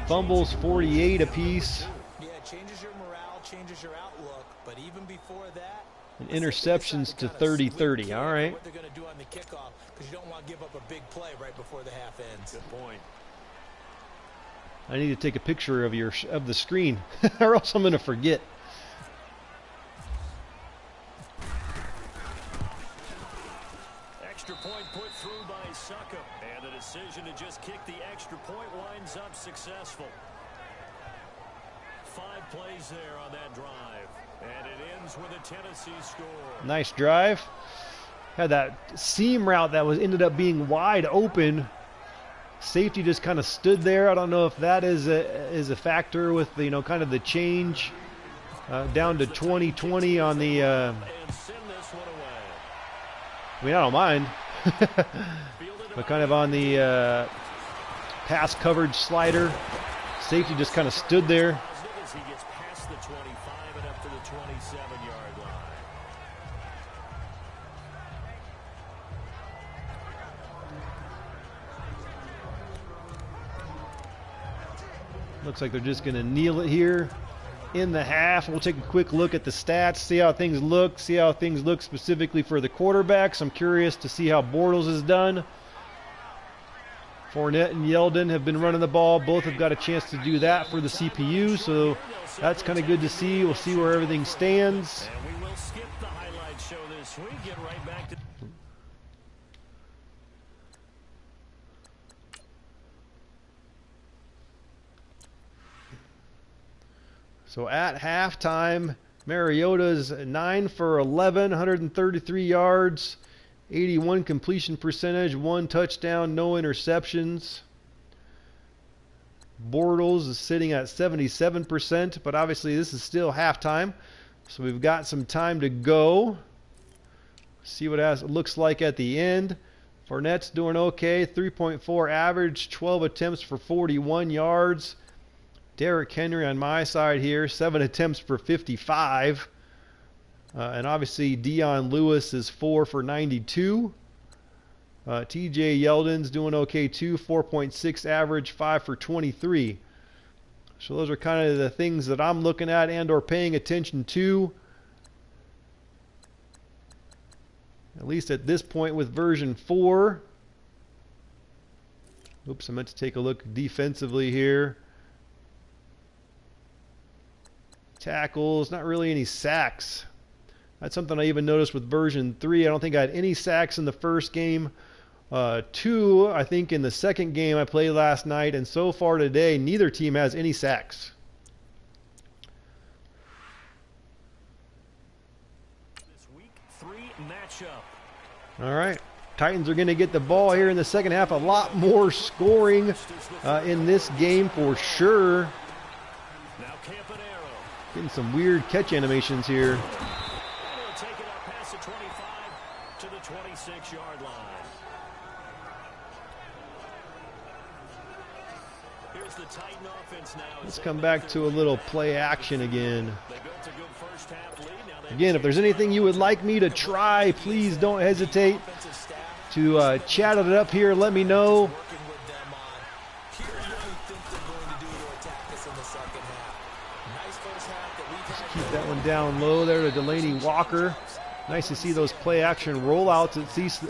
fumbles 48 apiece. Yeah, changes your morale, changes your outlook, but even before that, and interceptions to 30-30. All right. What they're going to do on the kickoff, because you don't want to give up a big play right before the half ends. Good point. I need to take a picture of the screen, or else I'm going to forget. Extra point put through by Suckup, and the decision to just kick the extra point winds up successful. 5 plays there on that drive, and it ends with a Tennessee score. Nice drive. Had that seam route that ended up being wide open. Safety just kind of stood there. I don't know if that is a factor with the, kind of the change down to 20-20 on the. I mean, I don't mind, but kind of on the pass coverage slider, safety just kind of stood there. He gets past the 25 and up to the 27-yard line. Looks like they're just going to kneel it here in the half. We'll take a quick look at the stats, see how things look specifically for the quarterbacks. I'm curious to see how Bortles has done. Fournette and Yeldon have been running the ball. Both have got a chance to do that for the CPU, so that's kind of good to see. We'll see where everything stands. And we will skip the highlight show this week. Get right back to. So at halftime, Mariota's 9 for 11, 133 yards, 81 completion percentage, 1 touchdown, no interceptions. Bortles is sitting at 77%, but obviously this is still halftime, so we've got some time to go. See what it looks like at the end. Fournette's doing okay, 3.4 average, 12 attempts for 41 yards. Derrick Henry on my side here, 7 attempts for 55. And obviously Dion Lewis is 4 for 92. TJ Yeldon's doing okay too, 4.6 average, 5 for 23. So those are kind of the things that I'm looking at and or paying attention to. At least at this point with version 4. Oops, I meant to take a look defensively here. Tackles, not really any sacks. That's something I even noticed with version 3. I don't think I had any sacks in the first game. 2, I think, in the second game I played last night, and so far today, neither team has any sacks. This week 3 matchup. All right, Titans are going to get the ball here in the second half. A lot more scoring in this game for sure. Now Campanero. Getting some weird catch animations here. And he'll take it up past the 25 to the 26-yard line. Here's the Titan offense now. Let's come back to a little play action again. They built a good first half lead. Now they Again, if there's anything you would like me to try, please don't hesitate to chat it up here. Let me know. Working with them on here's what we think they're going to do to attack us in the second half. Nice first half that we've had. Keep that one down low there to Delaney Walker. Nice to see those play action rollouts.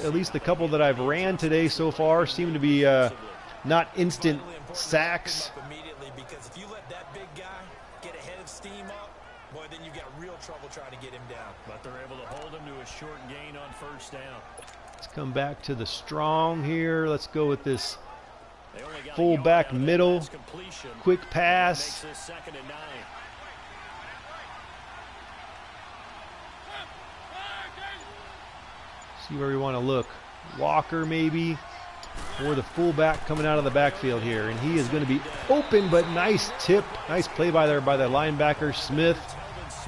At least the couple that I've ran today so far seem to be not instant sacks. Immediately, because if you let that big guy get ahead of steam up, boy, then you've got real trouble trying to get him down. But they're able to hold him to a short gain on first down. Let's come back to the strong here. Let's go with this They only got a full yard back out of that middle. last completion. Quick Makes pass. this 2nd and 9. See where we want to look. Walker maybe, or the fullback coming out of the backfield here. And he is going to be open, but nice tip. Nice play by the linebacker, Smith,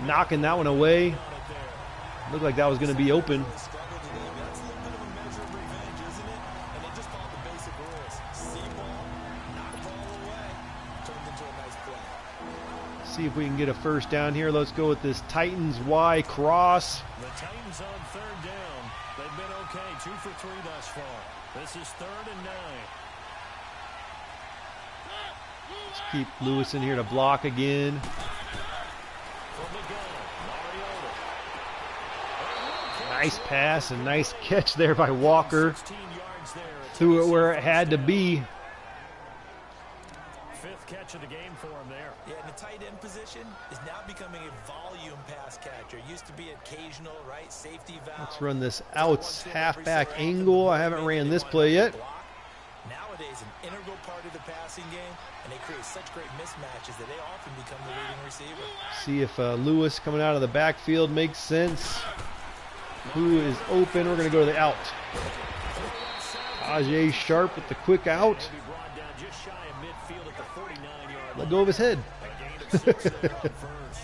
knocking that one away. Looked like that was going to be open. That's a little bit of a measure of revenge, isn't it? And they just followed the basic rules. See ball, knock ball away, turned into a nice play. See if we can get a first down here. Let's go with this Titans Y cross. The Titans on 3rd down. They've been okay, 2 for 3 thus far. This is 3rd and 9. Let's keep Lewis in here to block again. From the gun, Mariota. Nice pass and nice catch there by Walker. 16 yards there. Threw it where it had to be. 5th catch of the game for him there. Yeah, and the tight end position is now becoming a volume pass catcher. Used to be occasional, right? Safety valve. Let's run this outs halfback angle. I haven't ran this play yet. Nowadays, an integral part of the passing game, and they create such great mismatches that they often become the leading receiver. See if Lewis coming out of the backfield makes sense. Who is open? We're going to go to the out. Ajay Sharp with the quick out. Maybe brought down just shy of midfield at the 49-yard Let go of his head. A gain of 6 there on first.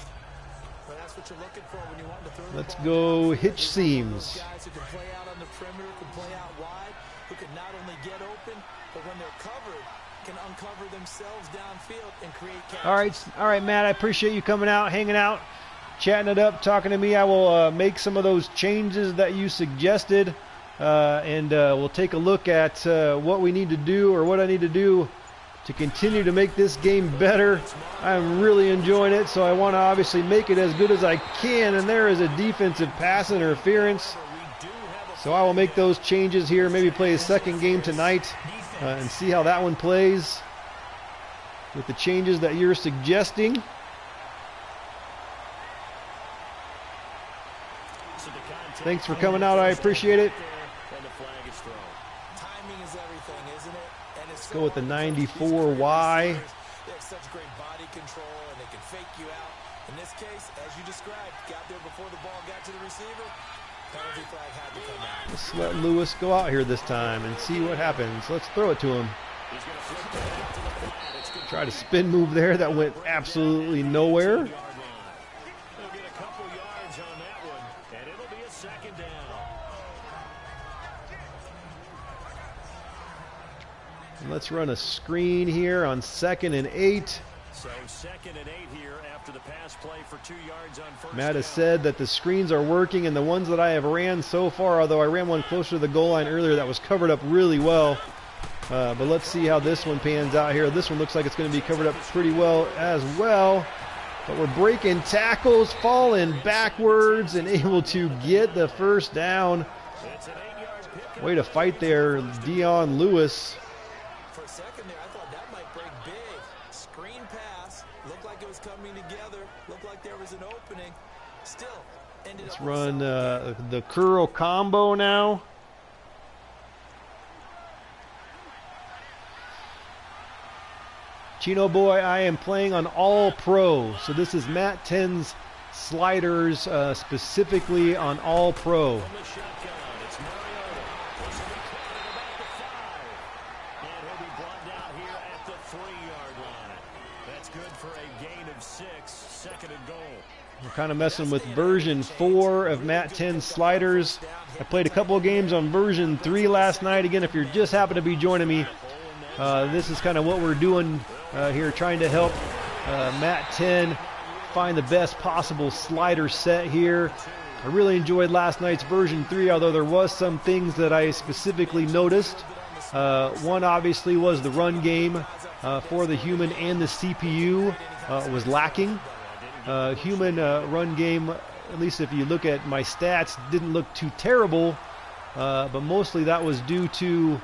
But that's what you're looking for when you want to throw the Let's ball. go hitch seams. Guys who can play out on the perimeter, can play out wide, who can not only get open, but when they're covered, can uncover themselves downfield and create catches. All right, Matt. I appreciate you coming out, hanging out, chatting it up, talking to me. I will make some of those changes that you suggested, and we'll take a look at what we need to do or what I need to do to continue to make this game better. I'm really enjoying it, so I want to obviously make it as good as I can, and there is a defensive pass interference. So I will make those changes here, maybe play a second game tonight and see how that one plays with the changes that you're suggesting. Thanks for coming out. I appreciate it. And the flag is thrown. Timing is everything, isn't it? And it's Let's go with the 94Y. They have such great body control, and they can fake you out. In this case, as you described, got there before the ball got to the receiver, Penalty flag had to come out. Let's let Lewis go out here this time and see what happens. Let's throw it to him. Try to spin move there. That went absolutely nowhere. They'll get a couple yards on that one, and it'll be a second down. And let's run a screen here on 2nd and 8. So 2nd and 8 here after the pass play for 2 yards on first Matt has down. said that the screens are working, and the ones that I have ran so far, although I ran one closer to the goal line earlier that was covered up really well. But let's see how this one pans out here. This one looks like it's going to be covered up pretty well as well. But we're breaking tackles, falling backwards, and able to get the first down. It's an 8-yard pickup. Way to fight there, Dion Lewis. For a second there, I thought that might break big. Screen pass. Looked like it was coming together. Looked like there was an opening. Still ended Let's up run with some- the curl combo now. Chino boy, I am playing on all pro. So this is Matt10's sliders specifically on all pro. From the shotgun, it's Mariota. This will be caught at about the 5. And he'll be brought down here at the 3-yard line. That's good for a gain of 6, 2nd and goal. We're kind of messing with version 4 of Matt10's sliders. I played a couple of games on version 3 last night. Again, if you're just happen to be joining me, this is kind of what we're doing here, trying to help Matt10 find the best possible slider set here. I really enjoyed last night's version 3, although there was some things that I specifically noticed. One obviously was the run game for the human and the CPU was lacking. Human run game, at least if you look at my stats, didn't look too terrible, but mostly that was due to,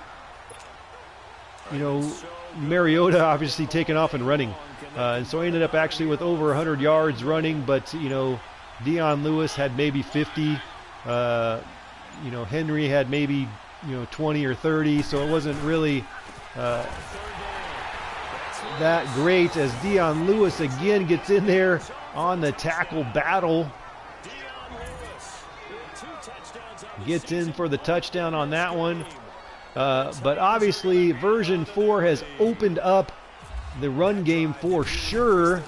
you know, Mariota obviously taking off and running. And so I ended up actually with over 100 yards running, but, you know, Dion Lewis had maybe 50. You know, Henry had maybe, 20 or 30, so it wasn't really that great as Dion Lewis again gets in there on the tackle battle. Gets in for the touchdown on that one. But obviously version 4 has opened up the run game for sure,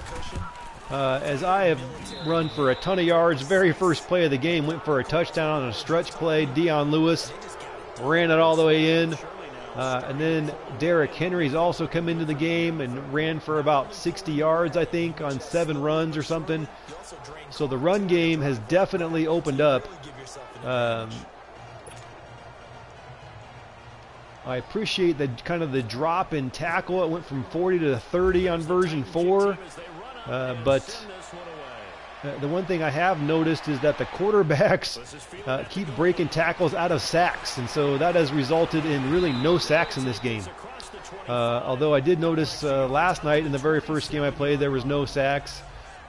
as I have run for a ton of yards. Very first play of the game went for a touchdown on a stretch play. Dion Lewis ran it all the way in. And then Derrick Henry's also come into the game and ran for about 60 yards, I think, on 7 runs or something. So the run game has definitely opened up. I appreciate the kind of the drop in tackle. It went from 40 to 30 on version 4. But the one thing I have noticed is that the quarterbacks keep breaking tackles out of sacks. And so that has resulted in really no sacks in this game. Although I did notice last night in the very first game I played, there was no sacks.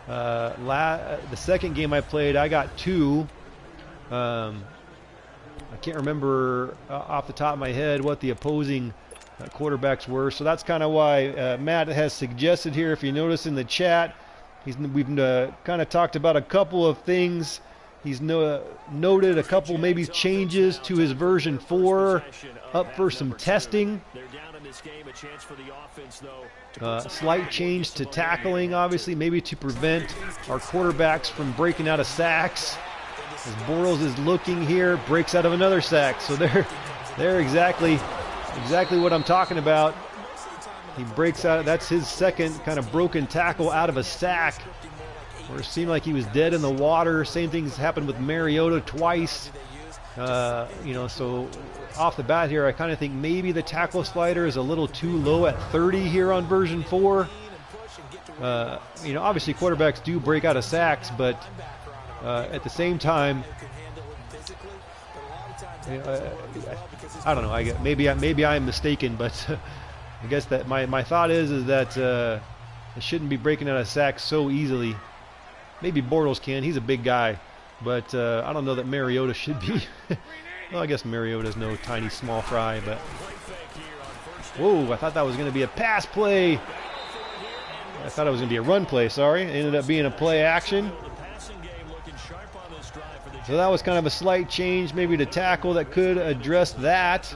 The second game I played, I got 2. I can't remember off the top of my head what the opposing quarterbacks were. So that's kind of why Matt has suggested here, if you notice in the chat, we've kind of talked about a couple of things. He's noted a couple maybe changes to his version 4 up for some testing. Slight change to tackling, obviously, maybe to prevent our quarterbacks from breaking out of sacks. As Bortles is looking here, breaks out of another sack. So they're exactly what I'm talking about. He breaks out. That's his second kind of broken tackle out of a sack, where it seemed like he was dead in the water. Same things happened with Mariota twice. So off the bat here, I kind of think maybe the tackle slider is a little too low at 30 here on version 4. Obviously quarterbacks do break out of sacks, but at the same time, I don't know. Maybe I'm mistaken, but I guess that my thought is that it shouldn't be breaking out of sacks so easily. Maybe Bortles can. He's a big guy, but I don't know that Mariota should be. Well, I guess Mariota's no tiny small fry, but whoa! I thought that was going to be a pass play. I thought it was going to be a run play. Sorry, it ended up being a play action. So that was kind of a slight change, maybe to tackle that could address that.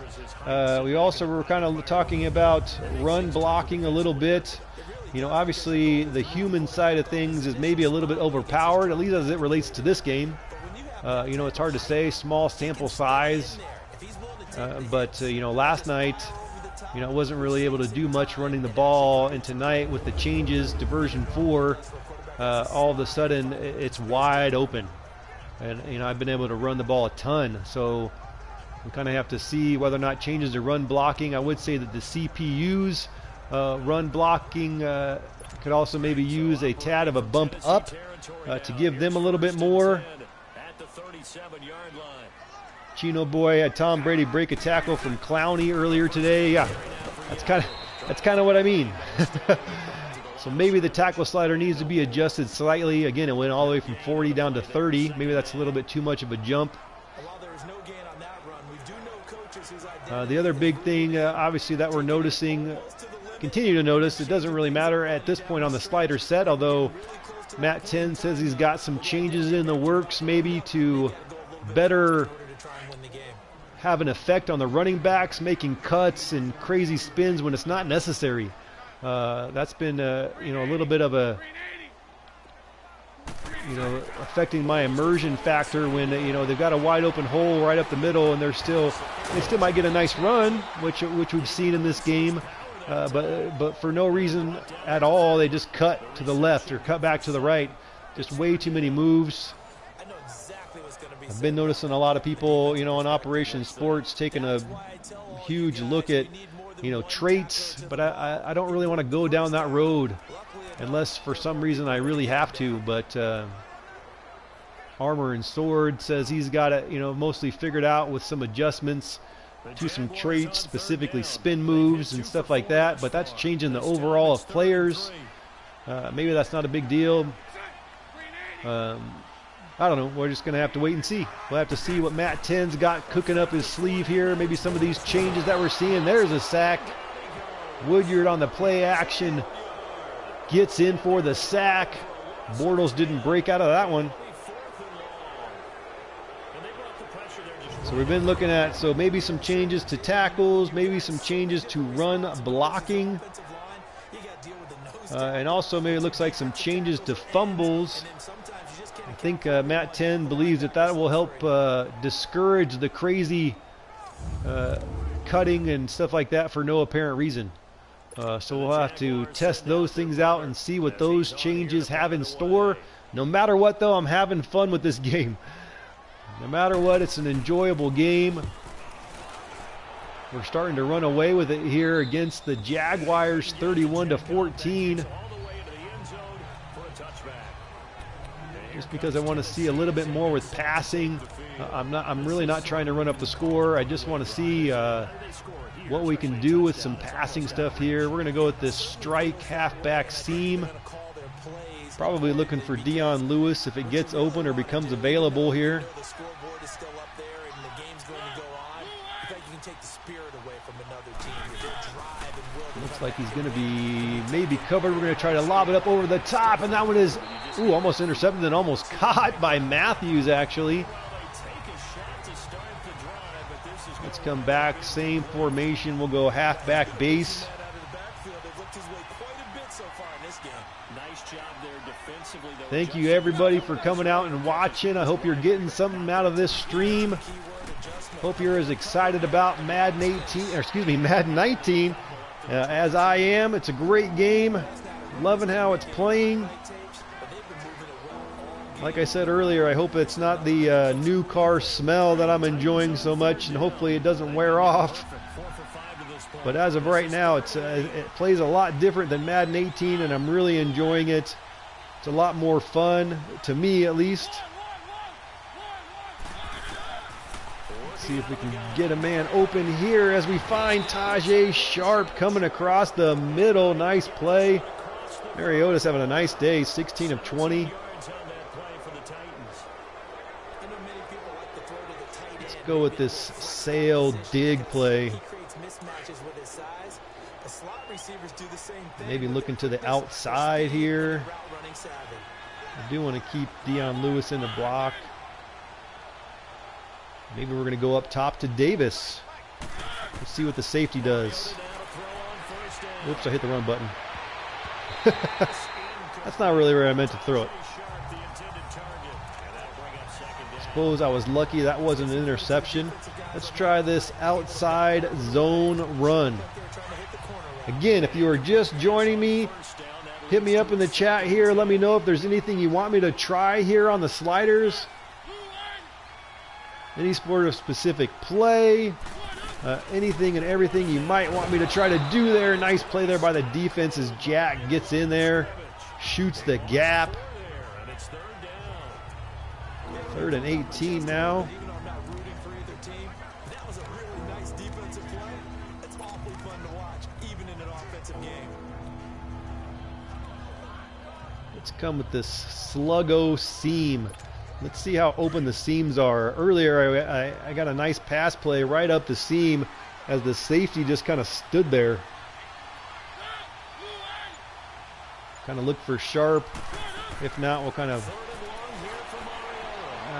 We also were kind of talking about run blocking a little bit. You know, obviously the human side of things is maybe a little bit overpowered, at least as it relates to this game. You know, it's hard to say, small sample size. But you know, last night, you know, I wasn't really able to do much running the ball. And tonight with the changes to version 4, all of a sudden it's wide open. And, you know, I've been able to run the ball a ton. So we kind of have to see whether or not changes to run blocking. I would say that the CPU's run blocking could also maybe use a tad of a bump up to give them a little bit more. Chino boy had Tom Brady break a tackle from Clowney earlier today. Yeah, that's kind of what I mean. So maybe the tackle slider needs to be adjusted slightly. Again, it went all the way from 40 down to 30. Maybe that's a little bit too much of a jump. The other big thing, obviously, that we're noticing, continue to notice, it doesn't really matter at this point on the slider set, although Matt10 says he's got some changes in the works maybe to better have an effect on the running backs, making cuts and crazy spins when it's not necessary. That's been, you know, a little bit of a, you know, affecting my immersion factor when, you know, they've got a wide open hole right up the middle and they still might get a nice run, which we've seen in this game, but for no reason at all, they just cut to the left or cut back to the right. Just way too many moves. I've been noticing a lot of people, you know, on Operation Sports taking a huge look at, you know, traits, but I don't really want to go down that road unless for some reason I really have to. But Armor and Sword says he's got it, you know, mostly figured out with some adjustments to some traits, specifically spin moves and stuff like that. But that's changing the overall of players. Maybe that's not a big deal. I don't know. We're just going to have to wait and see. We'll have to see what Matt10's got cooking up his sleeve here. Maybe some of these changes that we're seeing. There's a sack. Woodyard on the play action gets in for the sack. Bortles didn't break out of that one. So we've been looking at, so maybe some changes to tackles, maybe some changes to run blocking. And also maybe it looks like some changes to fumbles. I think Matt10 believes that will help discourage the crazy cutting and stuff like that for no apparent reason. So we'll have to test those things out and see what those changes have in store. No matter what, though, I'm having fun with this game. No matter what, it's an enjoyable game. We're starting to run away with it here against the Jaguars, 31-14. Just because I want to see a little bit more with passing. I'm really not trying to run up the score. I just want to see what we can do with some passing stuff here. We're going to go with this strike halfback seam. Probably looking for Dion Lewis if it gets open or becomes available here. Looks like he's going to be maybe covered. We're going to try to lob it up over the top, and that one is almost intercepted and almost caught by Matthews, actually. Let's come back, same formation. We'll go halfback base. Thank you everybody for coming out and watching. I hope you're getting something out of this stream. Hope you're as excited about Madden 19 as I am. It's a great game. Loving how it's playing. Like I said earlier, I hope it's not the new car smell that I'm enjoying so much, and hopefully it doesn't wear off. But as of right now, it plays a lot different than Madden 18, and I'm really enjoying it. It's a lot more fun, to me at least. Let's see if we can get a man open here as we find Tajay Sharp coming across the middle. Nice play. Mariota's having a nice day, 16 of 20. Let's go with this sail dig play. Maybe looking to the outside here. I do want to keep Dion Lewis in the block. Maybe we're going to go up top to Davis. Let's see what the safety does. Oops, I hit the wrong button. That's not really where I meant to throw it. Suppose I was lucky that wasn't an interception. Let's try this outside zone run. Again, if you are just joining me, hit me up in the chat here. Let me know if there's anything you want me to try here on the sliders. Any sort of specific play. Anything and everything you might want me to try to do there. Nice play there by the defense as Jack gets in there. Shoots the gap. 3rd and 18 now. Even I'm not rooting for either team, that was a really nice defensive play. It's awfully fun to watch, even in an offensive game. Let's come with this sluggo seam. Let's see how open the seams are. Earlier, I got a nice pass play right up the seam as the safety just kind of stood there. Kind of look for Sharp. If not, we'll kind of...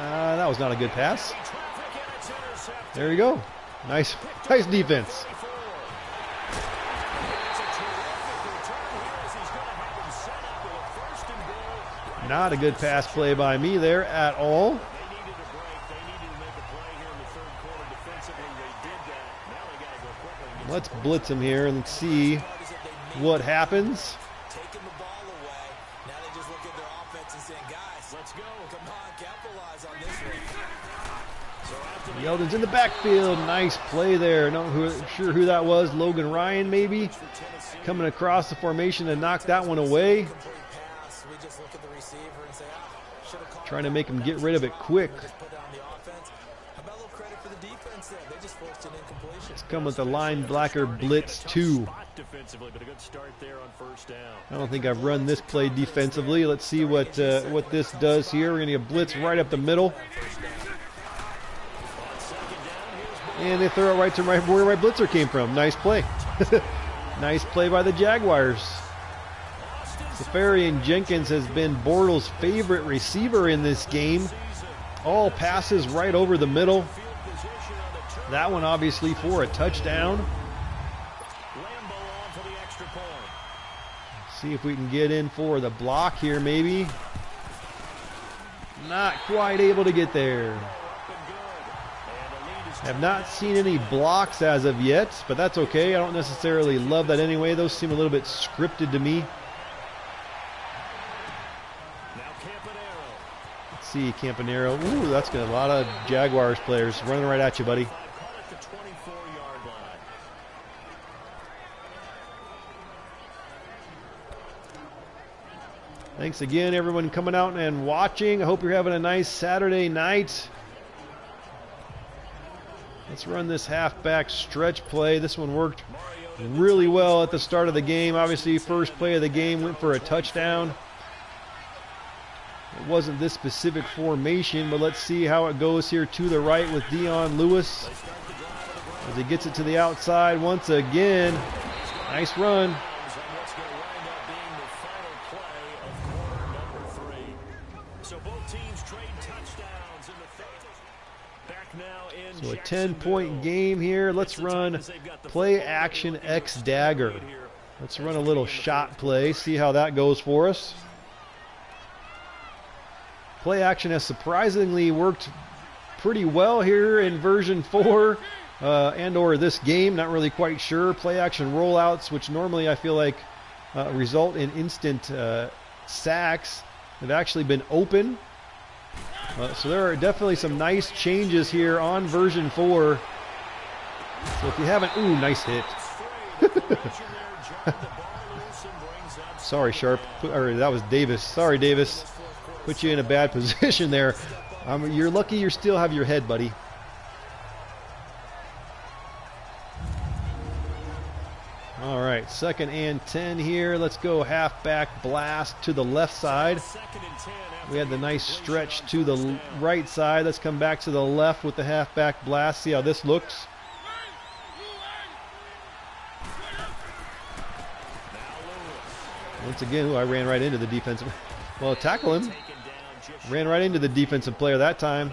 that was not a good pass. There you go. Nice defense. Not a good pass play by me there at all. Let's blitz him here and let's see what happens. Taking the ball away. Now they just look at their offense and saying, guys, let's go. Come on, capitalize on this one. Yeldon's in the backfield. Nice play there. Not sure who that was. Logan Ryan maybe. Coming across the formation to knock that one away. Trying to make him get rid of it quick. It's coming with the linebacker blitz 2. I don't think I've run this play defensively. Let's see what this does here. We're going to get blitz right up the middle. And they throw it right to where my blitzer came from. Nice play. Nice play by the Jaguars. Safarian Jenkins has been Bortles' favorite receiver in this game. All passes right over the middle. That one obviously for a touchdown. See if we can get in for the block here maybe. Not quite able to get there. Have not seen any blocks as of yet, but that's okay. I don't necessarily love that anyway. Those seem a little bit scripted to me. Let's see, Campanero. Ooh, that's good. A lot of Jaguars players running right at you, buddy. Thanks again, everyone coming out and watching. I hope you're having a nice Saturday night. Let's run this halfback stretch play. This one worked really well at the start of the game. Obviously, first play of the game went for a touchdown. It wasn't this specific formation, but let's see how it goes here to the right with Dion Lewis. As he gets it to the outside once again. Nice run. So a 10-point game here. Let's run play action X dagger. Let's run a little shot play, see how that goes for us. Play action has surprisingly worked pretty well here in version 4 and or this game. Not really quite sure. Play action rollouts, which normally I feel like result in instant sacks, have actually been open. So there are definitely some nice changes here on version 4. So if you haven't, ooh, nice hit. Sorry, Sharp. Or that was Davis. Sorry, Davis. Put you in a bad position there. You're lucky you still have your head, buddy. All right, 2nd and 10 here. Let's go halfback blast to the left side. We had the nice stretch to the right side. Let's come back to the left with the halfback blast. See how this looks. Once again, ooh, I ran right into the defensive. Well, tackle him. Ran right into the defensive player that time.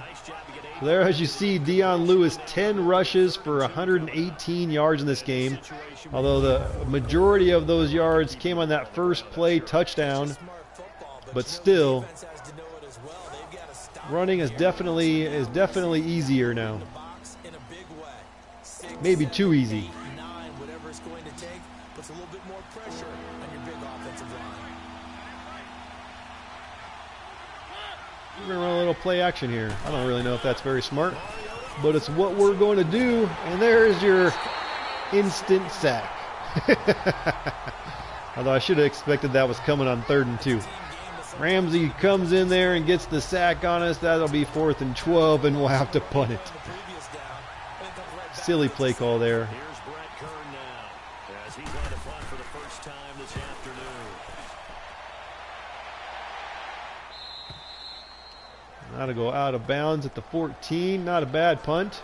So there, as you see, Dion Lewis, 10 rushes for 118 yards in this game. Although the majority of those yards came on that first play touchdown. But still, running is definitely easier now. Maybe too easy. We're going to run a little play action here. I don't really know if that's very smart, but it's what we're going to do. And there's your instant sack. Although I should have expected that was coming on 3rd and 2. Ramsey comes in there and gets the sack on us. That'll be 4th and 12, and we'll have to punt it. Silly play call there. Here's Brett Kern now, as he's going to punt for the first time this afternoon. That'll go out of bounds at the 14. Not a bad punt.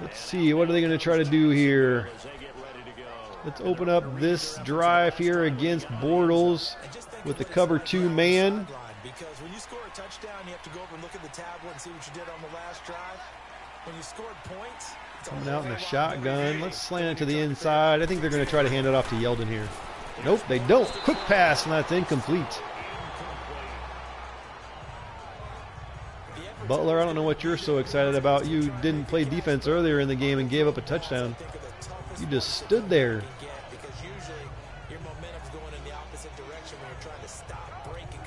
Let's see, what are they going to try to do here? Let's open up this drive here against Bortles with the cover 2 man. Because when you score a touchdown, you have to go over and look at the tablet and see what you did on the last drive. When you scored points, coming out in the shotgun. Let's slant it to the inside. I think they're going to try to hand it off to Yeldon here. Nope, they don't. Quick pass, and that's incomplete. Butler, I don't know what you're so excited about. You didn't play defense earlier in the game and gave up a touchdown. You just stood there.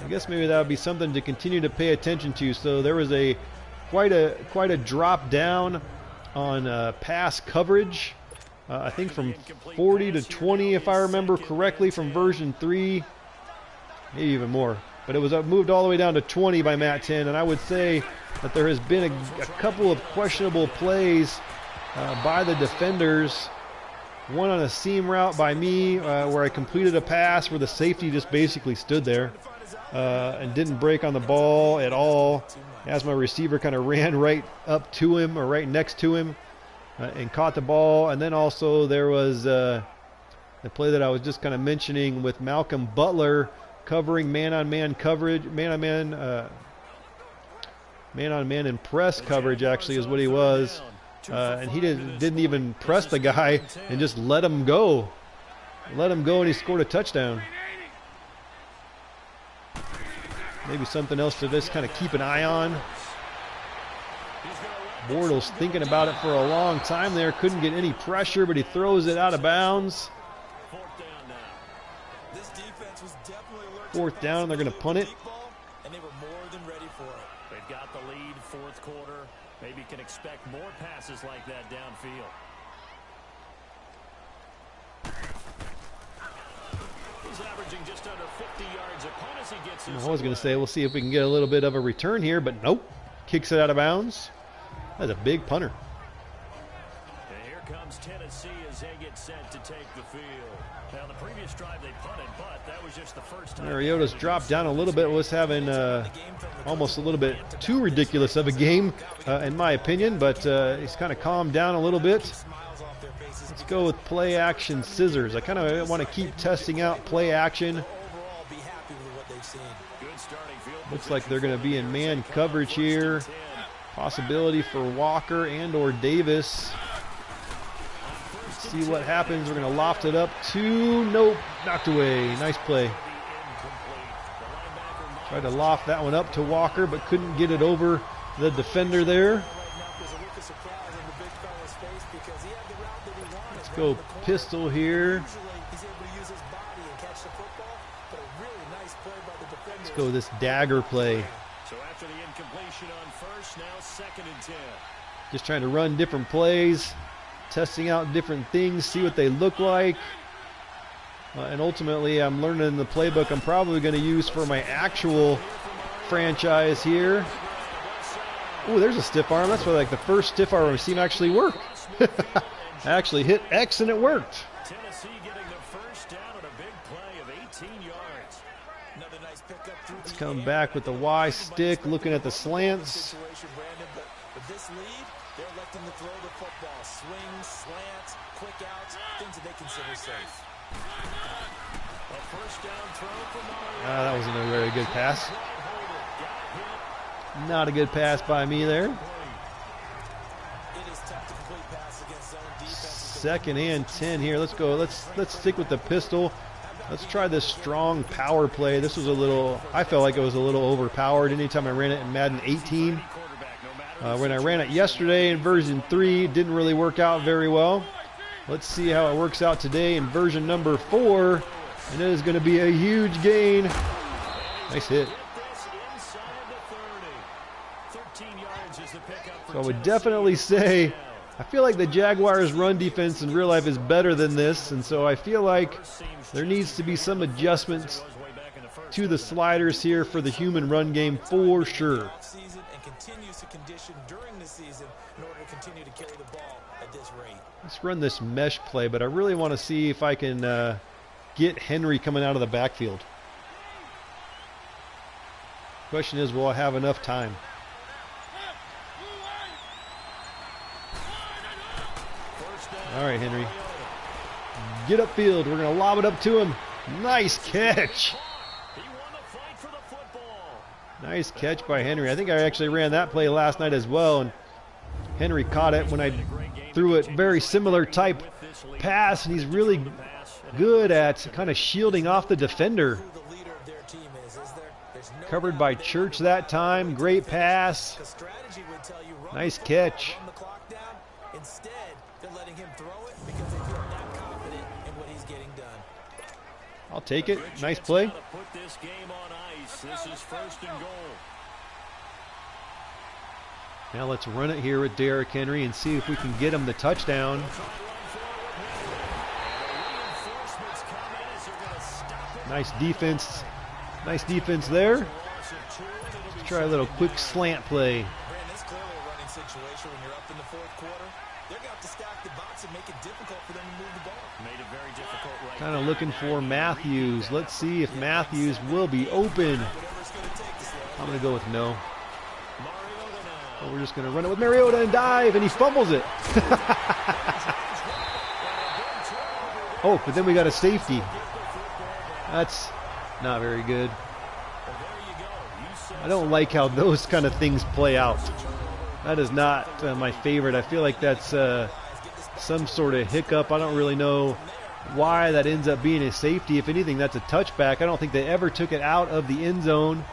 I guess maybe that would be something to continue to pay attention to. So there was quite a drop down on pass coverage. I think from 40 to 20, if I remember correctly, from version 3, maybe even more. But it was moved all the way down to 20 by Matt10, and I would say that there has been a couple of questionable plays by the defenders. One on a seam route by me where I completed a pass where the safety just basically stood there and didn't break on the ball at all, as my receiver kind of ran right up to him or right next to him and caught the ball. And then also there was the play that I was just kind of mentioning with Malcolm Butler covering man-on-man coverage, man-on-man in press coverage actually is what he was. And he didn't even press the guy and just let him go. Let him go, and he scored a touchdown. Maybe something else to just kind of keep an eye on. Bortles thinking about it for a long time there. Couldn't get any pressure, but he throws it out of bounds. 4th down, they're going to punt it. And they were more than ready for it. They've got the lead, 4th quarter. Maybe can expect more passes like that downfield. He's averaging just under 50 yards a punt as he gets his. I was going to say we'll see if we can get a little bit of a return here, but nope. Kicks it out of bounds. That's a big punter. And here comes Tennessee as they get set to take the field. Now the previous drive they punted, but that was just the first time. Mariota's dropped down a little bit. Was having almost a little bit too ridiculous of a game, in my opinion, but he's kind of calmed down a little bit. Let's go with play action scissors. I kind of want to keep testing out play action. Looks like they're going to be in man coverage here. Possibility for Walker and or Davis. Let's see what happens. We're going to loft it up to, nope, knocked away. Nice play. Tried to loft that one up to Walker, but couldn't get it over the defender there. Let's go pistol here. Let's go this dagger play. So after the incompletion on first, now 2nd and 10. Just trying to run different plays, testing out different things, see what they look like. And ultimately, I'm learning the playbook I'm probably going to use for my actual franchise here. Ooh, there's a stiff arm. That's where like the first stiff arm I've seen actually work. I actually hit X and it worked. Tennessee getting the first down on a big play of 18 yards. Another nice pickup through. Let's come back with the Y stick, looking at the slants. With this lead, they're electing to throw the football. Swings, slants, quick outs, things that they consider safe. A first down throw for Mario. That wasn't a very good pass. Not a good pass by me there. It is tough to complete pass against zone defenses. 2nd and 10 here. Let's go. Let's stick with the pistol. Let's try this strong power play. This was a little, I felt like it was a little overpowered anytime I ran it in Madden 18. When I ran it yesterday in version 3, it didn't really work out very well. Let's see how it works out today in version number 4. And it is going to be a huge gain. Nice hit. So I would definitely say, I feel like the Jaguars' run defense in real life is better than this, and so I feel like there needs to be some adjustments to the sliders here for the human run game for sure. Let's run this mesh play, but I really want to see if I can get Henry coming out of the backfield. Question is, will I have enough time? All right, Henry. Get upfield. We're going to lob it up to him. Nice catch. Nice catch by Henry. I think I actually ran that play last night as well, and Henry caught it when I threw it. Very similar type pass, and he's really good at kind of shielding off the defender. Covered by Church that time. Great pass. Nice catch. I'll take it. Nice play. Now let's run it here with Derrick Henry and see if we can get him the touchdown. Nice defense. Nice defense there. Let's try a little quick slant play. Kind of looking for Matthews. Let's see if Matthews will be open. I'm going to go with no. So we're just going to run it with Mariota and dive, and he fumbles it. Oh, but then we got a safety. That's not very good. I don't like how those kind of things play out. That is not my favorite. I feel like that's some sort of hiccup. I don't really know why that ends up being a safety. If anything, that's a touchback. I don't think they ever took it out of the end zone.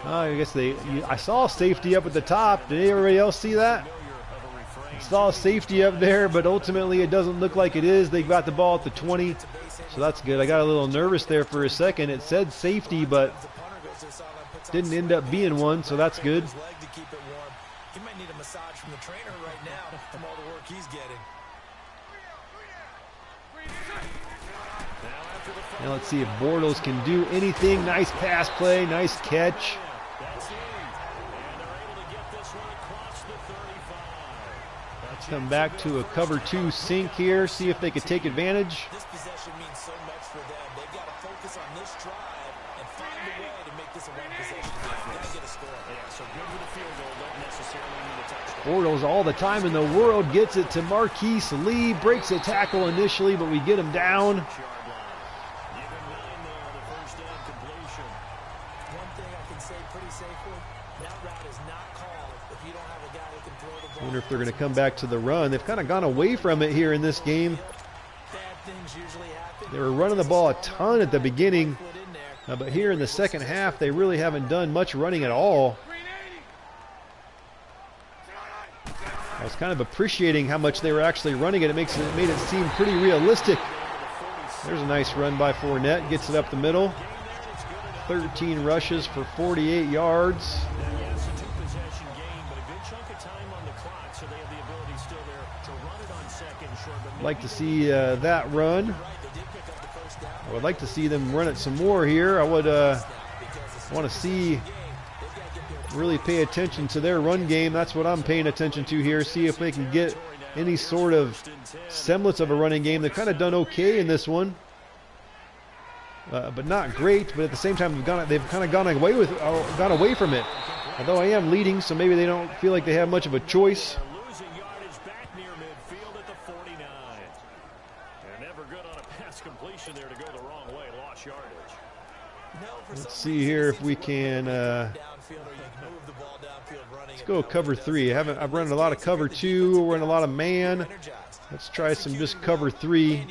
I guess I saw safety up at the top. Did everybody else see that? I saw safety up there, but ultimately it doesn't look like it is. They got the ball at the 20, so that's good. I got a little nervous there for a second. It said safety, but didn't end up being one, so that's good. He might need a massage from the trainer right now from all the work he's getting. Now let's see if Bortles can do anything. Nice pass play, nice catch. Let's come back to a cover 2 sink here, see if they could take advantage. This possession means so much for them. They've got to focus on this drive and find a way to make this a one possession game. Got to get a score. Yeah, so good with the field goal, don't necessarily need a touchdown. Bortles all the time in the world gets it to Marquise Lee, breaks a tackle initially, but we get him down. I wonder if they're going to come back to the run. They've kind of gone away from it here in this game. They were running the ball a ton at the beginning, but here in the second half, they really haven't done much running at all. I was kind of appreciating how much they were actually running it. It made it seem pretty realistic. There's a nice run by Fournette. Gets it up the middle. 13 rushes for 48 yards. I'd like to see that run. I would like to see them run it some more here. I would want to see, really pay attention to their run game. That's what I'm paying attention to here. See if they can get any sort of semblance of a running game. They've kind of done okay in this one, but not great. But at the same time, they've kind of gone away from it. Although I am leading, so maybe they don't feel like they have much of a choice. Let's see here if we can. Let's go cover 3. I've run a lot of cover 2. We're running a lot of man. Let's try some just cover 3.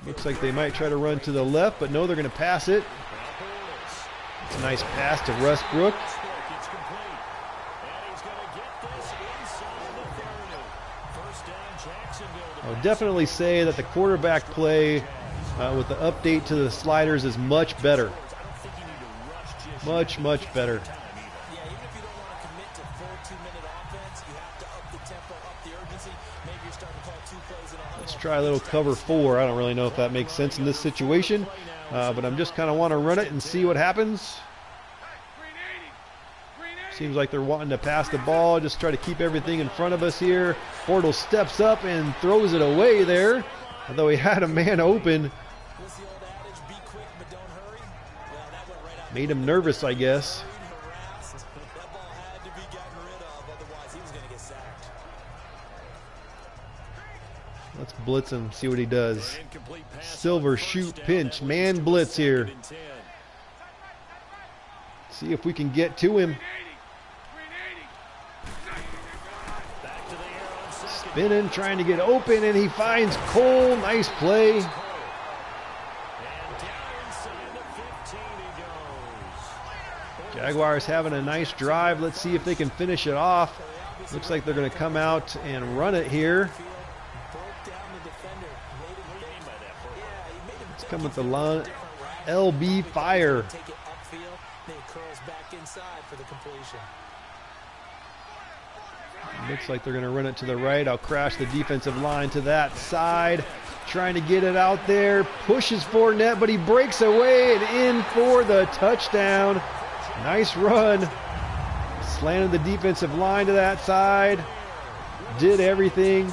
Looks like they might try to run to the left, but no, they're going to pass it. It's a nice pass to Westbrook. I would definitely say that the quarterback play with the update to the sliders is much better. Much, much better. Let's try a little cover 4. I don't really know if that makes sense in this situation, but I'm just kind of want to run it and see what happens. Seems like they're wanting to pass the ball, just try to keep everything in front of us here. Bortles steps up and throws it away there, although he had a man open. Made him nervous, I guess. Let's blitz him, see what he does. Silver shoot pinch, man blitz here. See if we can get to him. Spinning, trying to get open, and he finds Cole. Nice play. Jaguars having a nice drive. Let's see if they can finish it off. Looks like they're going to come out and run it here. Let's come with the line. LB fire. Looks like they're going to run it to the right. I'll crash the defensive line to that side. Trying to get it out there. Pushes Fournette, but he breaks away and in for the touchdown. Nice run. Slanted the defensive line to that side. Did everything.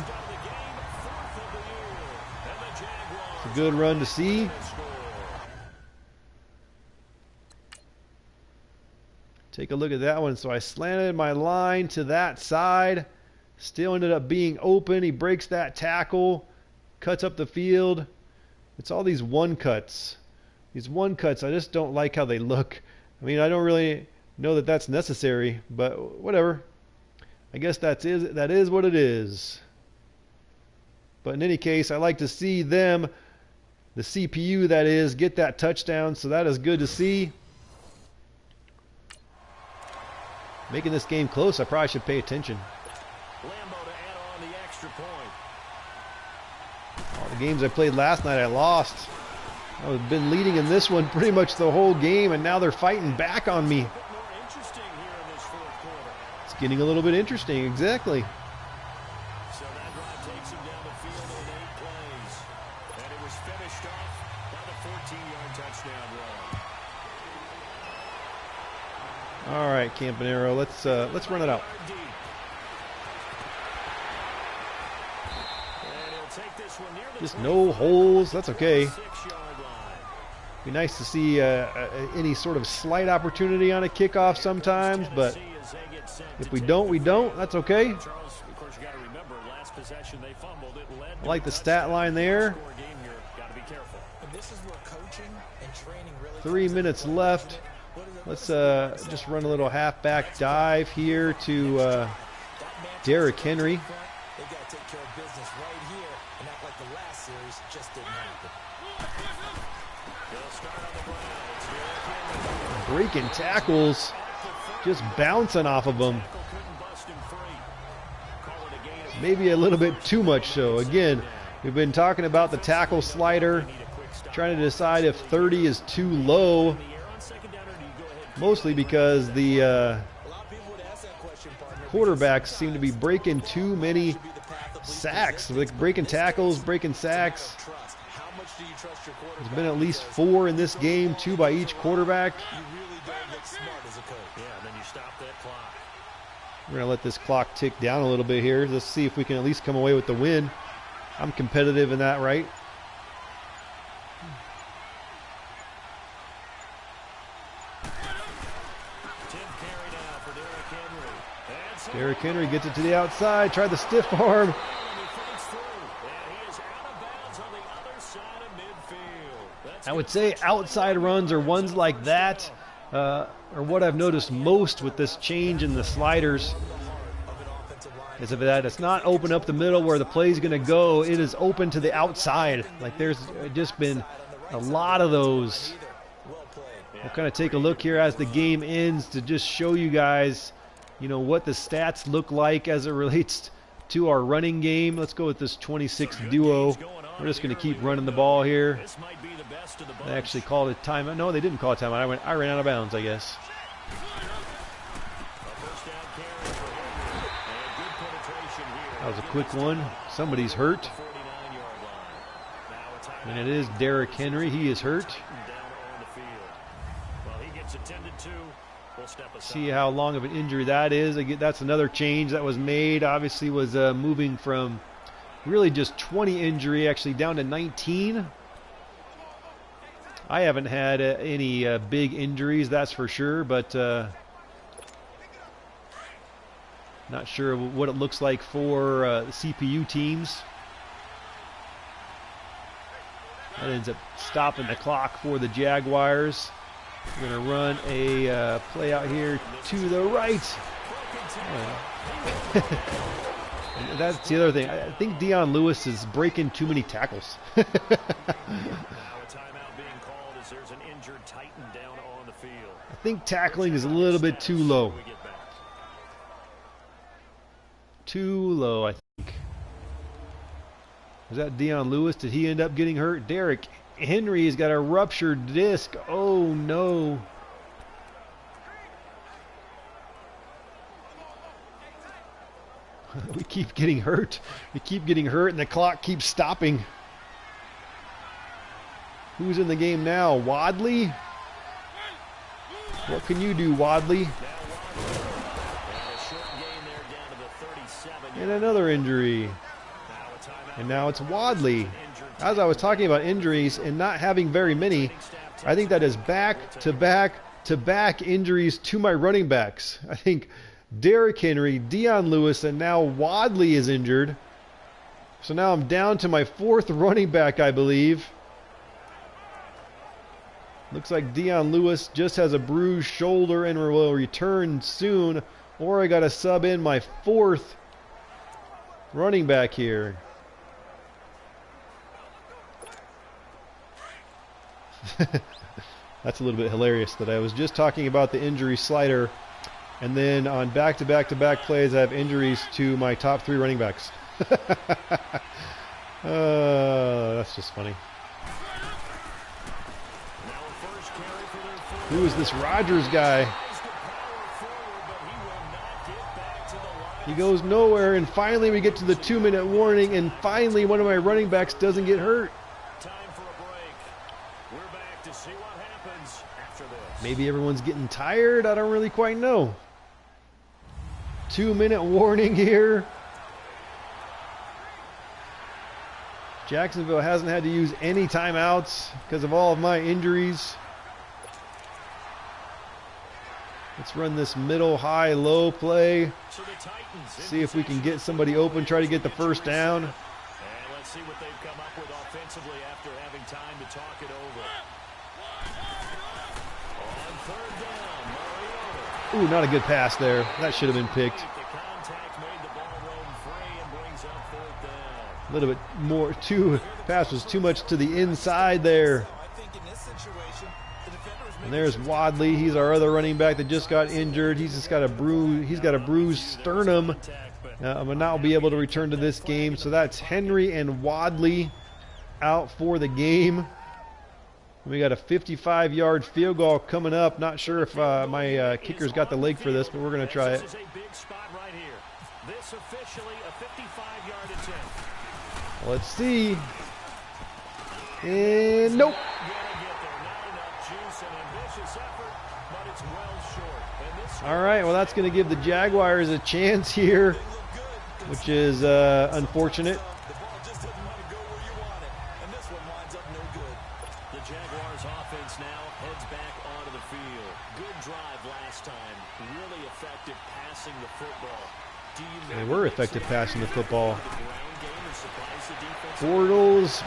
It's a good run to see. Take a look at that one. So I slanted my line to that side. Still ended up being open. He breaks that tackle. Cuts up the field. It's all these one cuts. These one cuts, I just don't like how they look. I mean, I don't really know that that's necessary, but whatever. I guess that is what it is. But in any case, I like to see them, the CPU that is, get that touchdown. So that is good to see. Making this game close, I probably should pay attention. All the games I played last night, I lost. I've been leading in this one pretty much the whole game, and now they're fighting back on me. It's getting a little bit interesting, exactly. So that drive takes him down the field in 8 plays. And it was finished off by the 14-yard touchdown run. All right, Campanero, let's run it out. Just no holes. That's okay. Be nice to see any sort of slight opportunity on a kickoff sometimes, but if we don't, we don't. That's okay. I like the stat line there. 3 minutes left. Let's just run a little halfback dive here to Derrick Henry. They've got to take care of business right here and act like the last series just didn't happen. Breaking tackles, just bouncing off of them. Maybe a little bit too much so. Again, we've been talking about the tackle slider, trying to decide if 30 is too low, mostly because the quarterbacks seem to be breaking too many sacks, like breaking tackles, breaking sacks. There's been at least 4 in this game, 2 by each quarterback. We're going to let this clock tick down a little bit here. Let's see if we can at least come away with the win. I'm competitive in that, right? Derrick Henry gets it to the outside, tried the stiff arm. I would say outside runs or ones like that are what I've noticed most with this change in the sliders. Is if that it's not open up the middle where the play is going to go, it is open to the outside. Like there's just been a lot of those. We'll kind of take a look here as the game ends to just show you guys, you know, what the stats look like as it relates to our running game. Let's go with this 26 duo. We're just going to keep running the ball here. They actually called it timeout. No, they didn't call it timeout. I ran out of bounds, I guess. That was a quick one. Somebody's hurt. And it is Derrick Henry. He is hurt. See how long of an injury that is. Again, that's another change that was made. Obviously was moving from really just 20 injury actually down to 19. I haven't had any big injuries, that's for sure, but not sure what it looks like for the CPU teams. That ends up stopping the clock for the Jaguars. We're going to run a play out here to the right. And that's the other thing. I think Dion Lewis is breaking too many tackles. I think tackling is a little bit too low. Too low, I think. Was that Dion Lewis? Did he end up getting hurt? Derrick Henry has got a ruptured disc. Oh, no. We keep getting hurt. We keep getting hurt, and the clock keeps stopping. Who's in the game now? Wadley? What can you do, Wadley? And another injury. And now it's Wadley. As I was talking about injuries and not having very many, I think that is back-to-back injuries to my running backs. I think Derrick Henry, Dion Lewis, and now Wadley is injured. So now I'm down to my fourth running back, I believe. Looks like Dion Lewis just has a bruised shoulder and will return soon. Or I got to sub in my fourth running back here. That's a little bit hilarious that I was just talking about the injury slider, and then on back-to-back-to-back plays I have injuries to my top three running backs. That's just funny. Who is this Rodgers guy? He goes nowhere, and finally we get to the 2-minute warning, and finally one of my running backs doesn't get hurt. Maybe everyone's getting tired. I don't really quite know. 2-minute warning here. Jacksonville hasn't had to use any timeouts because of all of my injuries. Let's run this middle, high, low play. See if we can get somebody open, try to get the first down. And let's see what they've come up with offensively after having time to talk it over. On third down, Ooh, not a good pass there. That should have been picked. the contact made the ball roam free and brings up third down. A little bit more, pass was too much to the inside there. And there's Wadley. He's our other running back that just got injured. He's just got a bruised sternum. Will not be able to return to this game. So that's Henry and Wadley out for the game. We got a 55-yard field goal coming up. Not sure if my kicker's got the leg for this, but we're going to try it. This is a big spot right here. This officially a 55-yard attempt. Let's see. And nope. All right, well, that's going to give the Jaguars a chance here, which is unfortunate. The Jaguars offense now heads back onto the field. Good drive last time. Really effective passing the football. They were effective passing the football. Bortles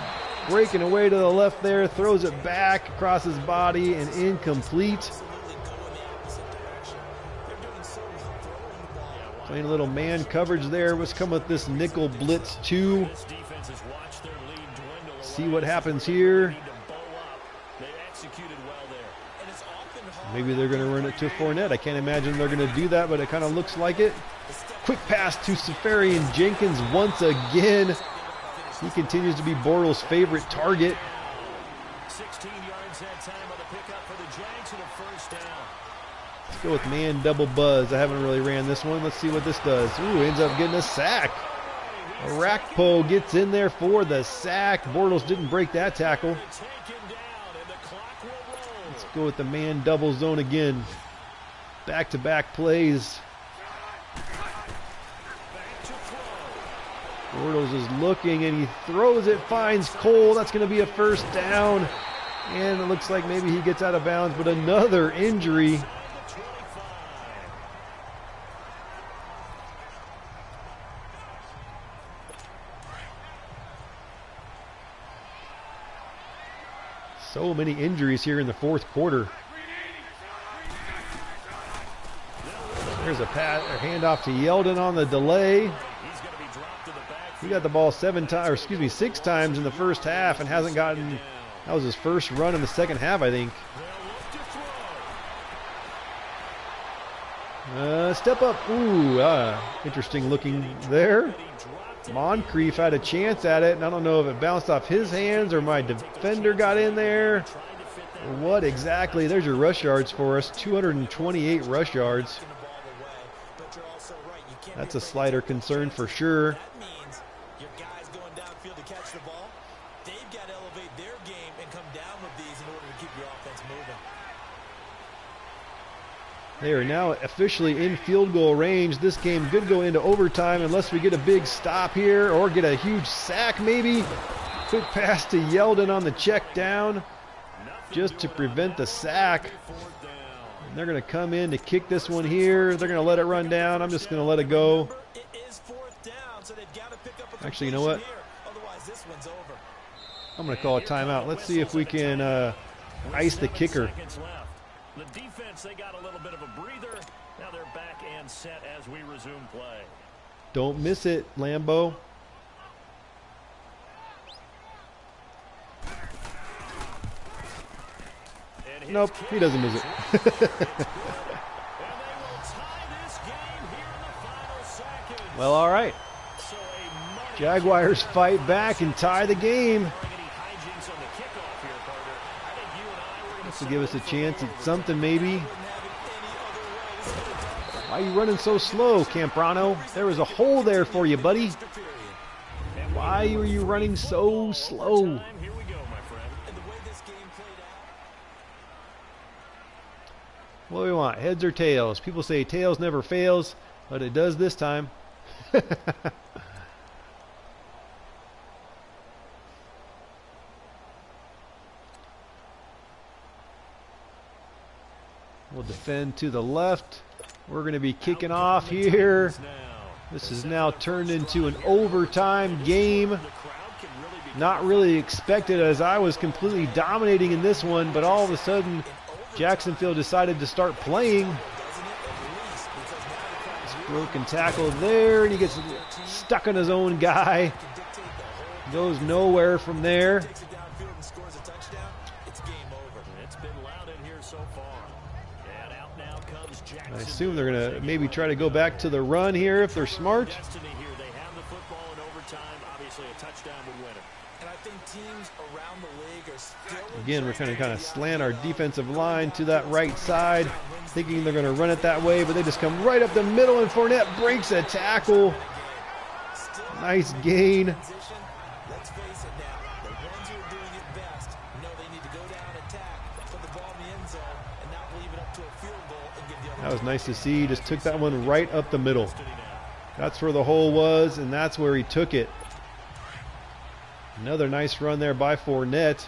breaking away to the left there, throws it back across his body and incomplete. Playing a little man coverage there. Let's come with this nickel blitz 2. See what happens here. Maybe they're going to run it to Fournette. I can't imagine they're going to do that, but it kind of looks like it. Quick pass to Safarian Jenkins once again. He continues to be Bortles' favorite target. 16 yards that time on the pickup for the Jags and a first down. Let's go with man double buzz. I haven't really ran this one. Let's see what this does. Ooh, ends up getting a sack. Arakpo gets in there for the sack. Bortles didn't break that tackle. Let's go with the man double zone again. Back-to-back plays. Bortles is looking and he throws it, finds Cole. That's going to be a first down. And it looks like maybe he gets out of bounds, but another injury. So many injuries here in the fourth quarter. There's a handoff to Yeldon on the delay. He got the ball 6 times in the first half and hasn't gotten. That was his first run in the second half, I think. Step up. Ooh, interesting looking there. Moncrief had a chance at it, and I don't know if it bounced off his hands or my defender got in there. What exactly? There's your rush yards for us. 228 rush yards. That's a slighter concern for sure. They are now officially in field goal range. This game could go into overtime unless we get a big stop here or get a huge sack maybe. Quick pass to Yeldon on the check down just to prevent the sack. And they're going to come in to kick this one here. They're going to let it run down. I'm just going to let it go. Actually, you know what? I'm going to call a timeout. Let's see if we can ice the kicker. The defense, they got a little bit of a breather. Now they're back and set as we resume play. Don't miss it, Lambeau. Nope, he doesn't miss it. Well, all right. Jaguars fight back and tie the game. To give us a chance at something maybe. Why are you running so slow, Camprano? There was a hole there for you, buddy. Why are you running so slow? What do we want, heads or tails? People say tails never fails, but it does this time. We'll defend to the left. We're going to be kicking off here. This is now turned into an overtime game. Not really expected, as I was completely dominating in this one, but all of a sudden Jacksonville decided to start playing. Broken tackle there, and he gets stuck on his own guy. Goes nowhere from there. I assume they're going to maybe try to go back to the run here if they're smart. Again, we're kind of slant our defensive line to that right side, thinking they're going to run it that way, but they just come right up the middle, and Fournette breaks a tackle. Nice gain. That was nice to see. He just took that one right up the middle. That's where the hole was, and that's where he took it. Another nice run there by Fournette.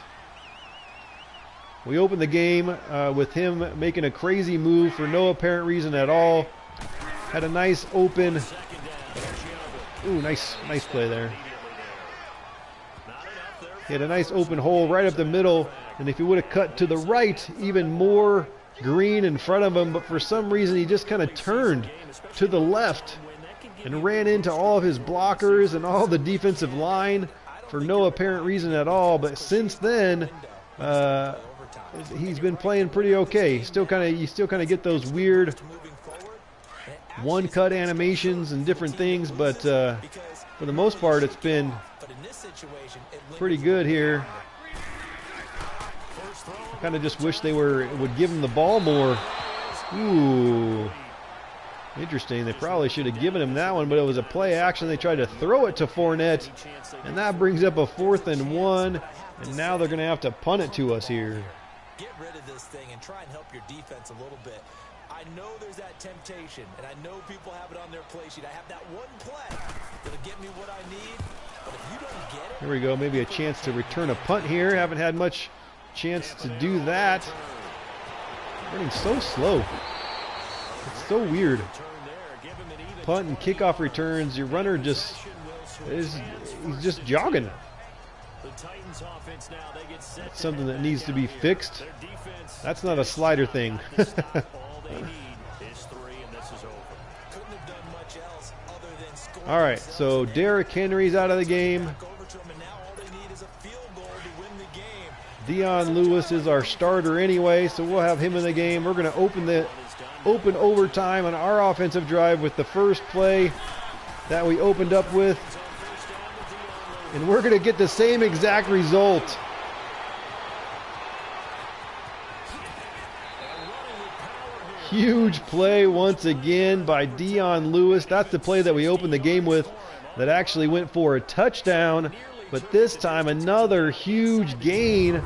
We opened the game with him making a crazy move for no apparent reason at all. Had a nice open. Ooh, nice play there. He had a nice open hole right up the middle, and if he would have cut to the right, even more green in front of him, but for some reason he just kind of turned to the left and ran into all of his blockers and all the defensive line for no apparent reason at all. But since then, he's been playing pretty okay. You still kind of get those weird one-cut animations and different things, but for the most part, it's been pretty good here. I kind of just wish they would give him the ball more. Ooh, interesting. They probably should have given him that one, but it was a play action. They tried to throw it to Fournette, and that brings up a 4th and 1, and now they're going to have to punt it to us here. Get rid of this thing and try and help your defense a little bit. I know there's that temptation, and I know people have it on their play sheet. I have that one play that'll get me what I need, but if you don't get it... Here we go, maybe a chance to return a punt here. Haven't had much chance to do that. Running so slow. It's so weird. Punt and kickoff returns, your runner he's just jogging. That's something that needs to be fixed. That's not a slider thing. All right, so Derrick Henry's out of the game. Dion Lewis is our starter anyway, so we'll have him in the game. We're going to open overtime on our offensive drive with the first play that we opened up with. And we're going to get the same exact result. Huge play once again by Dion Lewis. That's the play that we opened the game with that actually went for a touchdown. But this time another huge gain.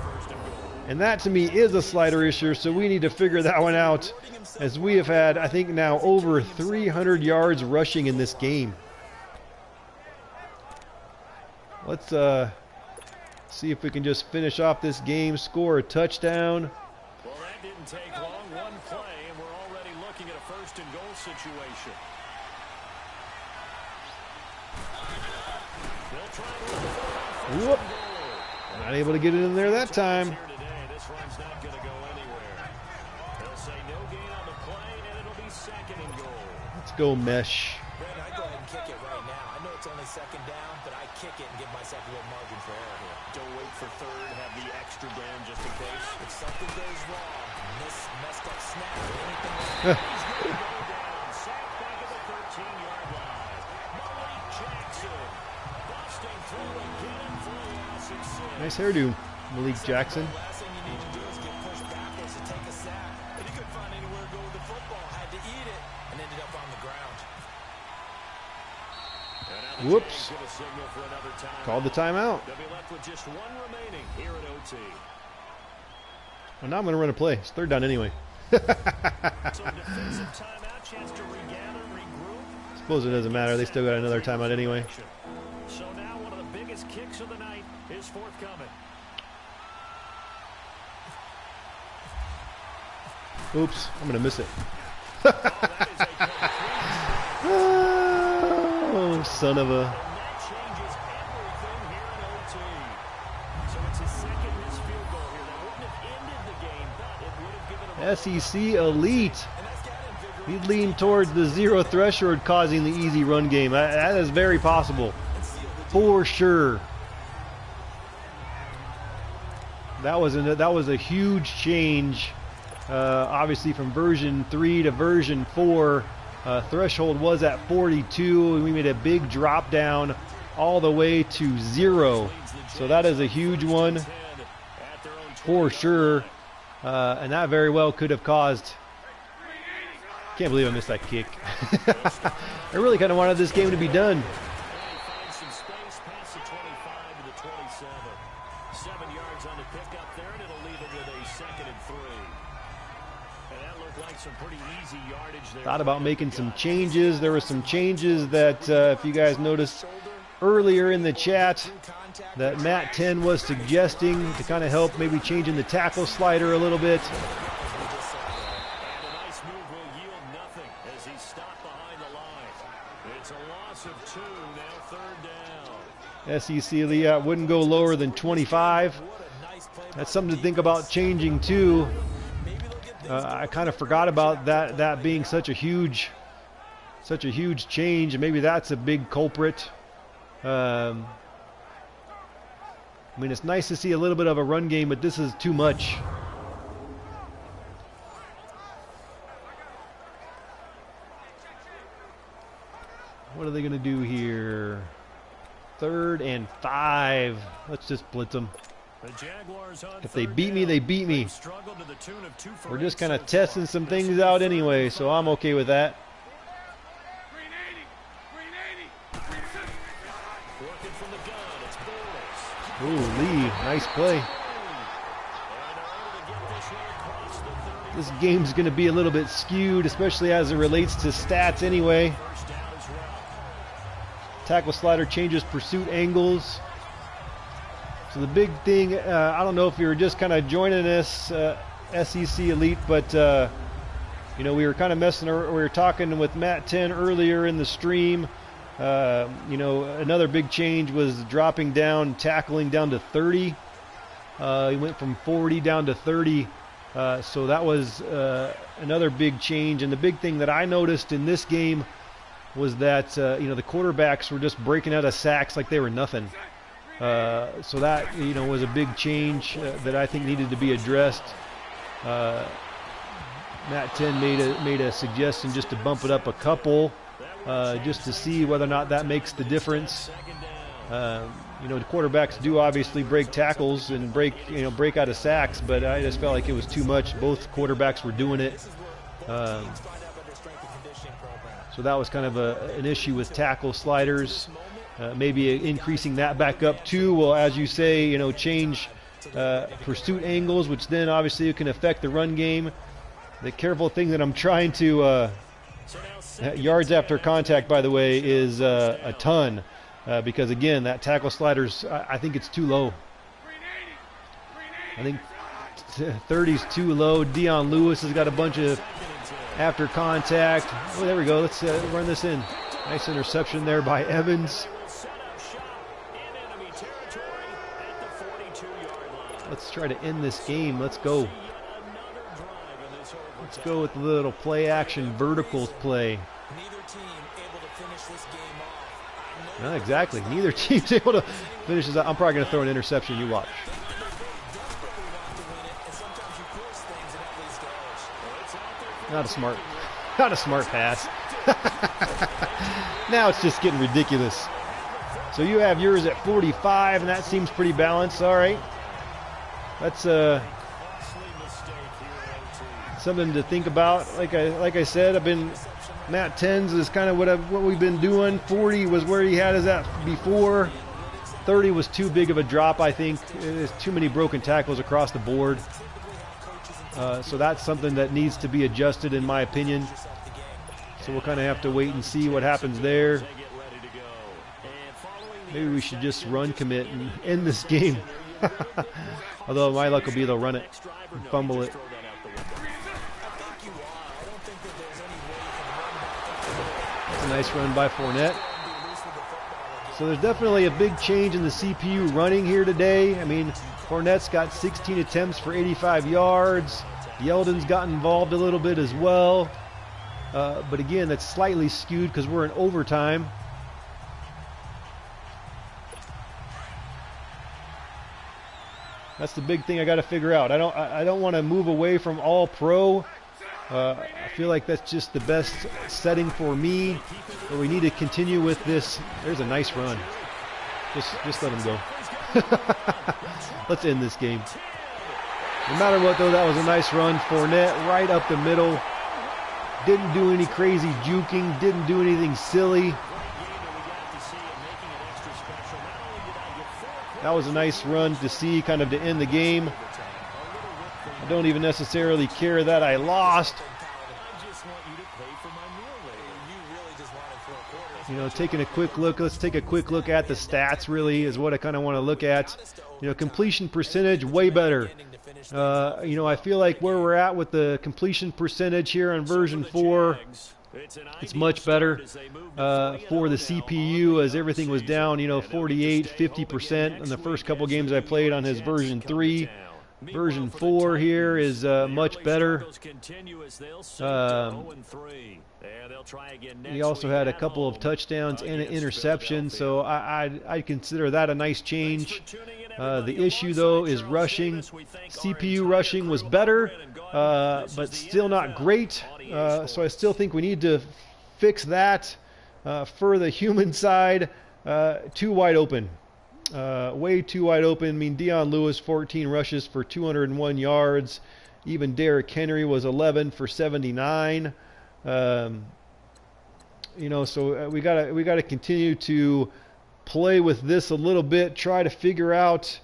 And that to me is a slider issue, so we need to figure that one out, as we have had, I think now, over 300 yards rushing in this game. Let's see if we can just finish off this game, score a touchdown. Well, that didn't take long. One play, and we're already looking at a 1st and goal situation. They'll try to Whoop. Not able to get it in there that time. This run's not going to go anywhere. They'll say no gain on the play, and it'll be 2nd and goal. Let's go mesh. Brandon, I go ahead and kick it right now. I know it's only 2nd down, but I kick it and give myself a little margin for error here. Don't wait for 3rd, have the extra down just in case. If something goes wrong, this messed up snap, anything He's going to go down. Sacked back at the 13-yard line. Malik Jackson busting through again for a loss of 6. Nice hairdo, Malik Jackson. last thing you need to do is get pushed backwards and take a sack. But he couldn't find anywhere to go with the football, had to eat it, and ended up on the ground. Whoops. Called the timeout. They'll be left with just 1 remaining here at OT. Well, now I'm going to run a play. It's 3rd down anyway. So defensive timeout, chance to regather, regroup. Suppose it doesn't matter. They still got another timeout anyway. So now one of the biggest kicks of the night is forthcoming. Oops, I'm going to miss it. Oh, son of a... That changes everything here in OT. So it's his 2nd missed field goal here. That wouldn't have ended the game, but it would have given him SEC elite. He'd lean towards the 0 threshold causing the easy run game. That is very possible. For sure. That was a huge change. Obviously from version 3 to version 4. Threshold was at 42, and we made a big drop down all the way to 0. So that is a huge one for sure. And that very well could have caused... Can't believe I missed that kick. I really kind of wanted this game to be done. some space past the 25 to the 27. 7 yards on the pickup there, and it'll leave it with a 2nd and 3. And that looked like some pretty easy yardage there. Thought about making some changes. There were some changes that, if you guys noticed earlier in the chat, that Matt10 was suggesting to kind of help maybe changing the tackle slider a little bit. It's a loss of 2, now third down. SEC Elite wouldn't go lower than 25. That's something to think about changing too. I kind of forgot about that being such a huge change, and maybe that's a big culprit. I mean, it's nice to see a little bit of a run game, but this is too much. What are they going to do here? 3rd and 5. Let's just blitz them. If they beat me, they beat me. We're just kind of testing some things out anyway, so I'm okay with that. Ooh, Lee, nice play. This game's going to be a little bit skewed, especially as it relates to stats anyway. Tackle slider changes pursuit angles. So the big thing, I don't know if you were just kind of joining us, SEC Elite, but you know, we were kind of messing around. We were talking with Matt10 earlier in the stream. You know, another big change was dropping down, tackling down to 30. He went from 40 down to 30. So that was another big change. And the big thing that I noticed in this game was that, you know, the quarterbacks were just breaking out of sacks like they were nothing. So that, you know, was a big change that I think needed to be addressed. Matt10 made a suggestion just to bump it up a couple, just to see whether or not that makes the difference. You know, the quarterbacks do obviously break tackles and break out of sacks, but I just felt like it was too much. Both quarterbacks were doing it. So that was kind of an issue with tackle sliders. Maybe increasing that back up too will, as you say, you know, change pursuit angles, which then obviously can affect the run game. The careful thing that I'm trying to yards after contact, by the way, is a ton, because again, that tackle sliders, I think it's too low. I think 30's too low. Dion Lewis has got a bunch of after contact. Oh, there we go. Let's run this in. Nice interception there by Evans. Let's try to end this game. Let's go. Let's go with the little play action verticals play. Not exactly. Neither team's able to finish this. I'm probably going to throw an interception. You watch. Not a smart pass. Now it's just getting ridiculous. So you have yours at 45, and that seems pretty balanced. All right. That's something to think about. Like I said, Matt10's is kind of what we've been doing. 40 was where he had us at before. 30 was too big of a drop, I think. There's too many broken tackles across the board. So that's something that needs to be adjusted, in my opinion. So we'll kind of have to wait and see what happens there. Maybe we should just run commit and end this game. Although my luck will be they'll run it and fumble it. That's a nice run by Fournette. So there's definitely a big change in the CPU running here today. I mean, Fournette's got 16 attempts for 85 yards. Yeldon's got involved a little bit as well. But again, that's slightly skewed because we're in overtime. That's the big thing I got to figure out. I don't want to move away from all pro. I feel like that's just the best setting for me. But we need to continue with this. There's a nice run. Just let him go. Let's end this game. No matter what, though, that was a nice run. Fournette right up the middle. Didn't do any crazy juking. Didn't do anything silly. That was a nice run to see, kind of to end the game. I don't even necessarily care that I lost. You know, taking a quick look, let's take a quick look at the stats, really, is what I kind of want to look at. You know, completion percentage, way better. You know, I feel like where we're at with the completion percentage here on version 4, It's much better for the CPU as everything was down, 48, 50% in the first couple games I played on his version 3. Version 4 here is much better. He also had a couple of touchdowns and an interception, so I'd consider that a nice change. The issue, though, is rushing. CPU rushing was better, but still not great. So I still think we need to fix that. For the human side, too wide open. Way too wide open. I mean, Dion Lewis, 14 rushes for 201 yards. Even Derrick Henry was 11 for 79. So we gotta continue to play with this a little bit. Try to figure out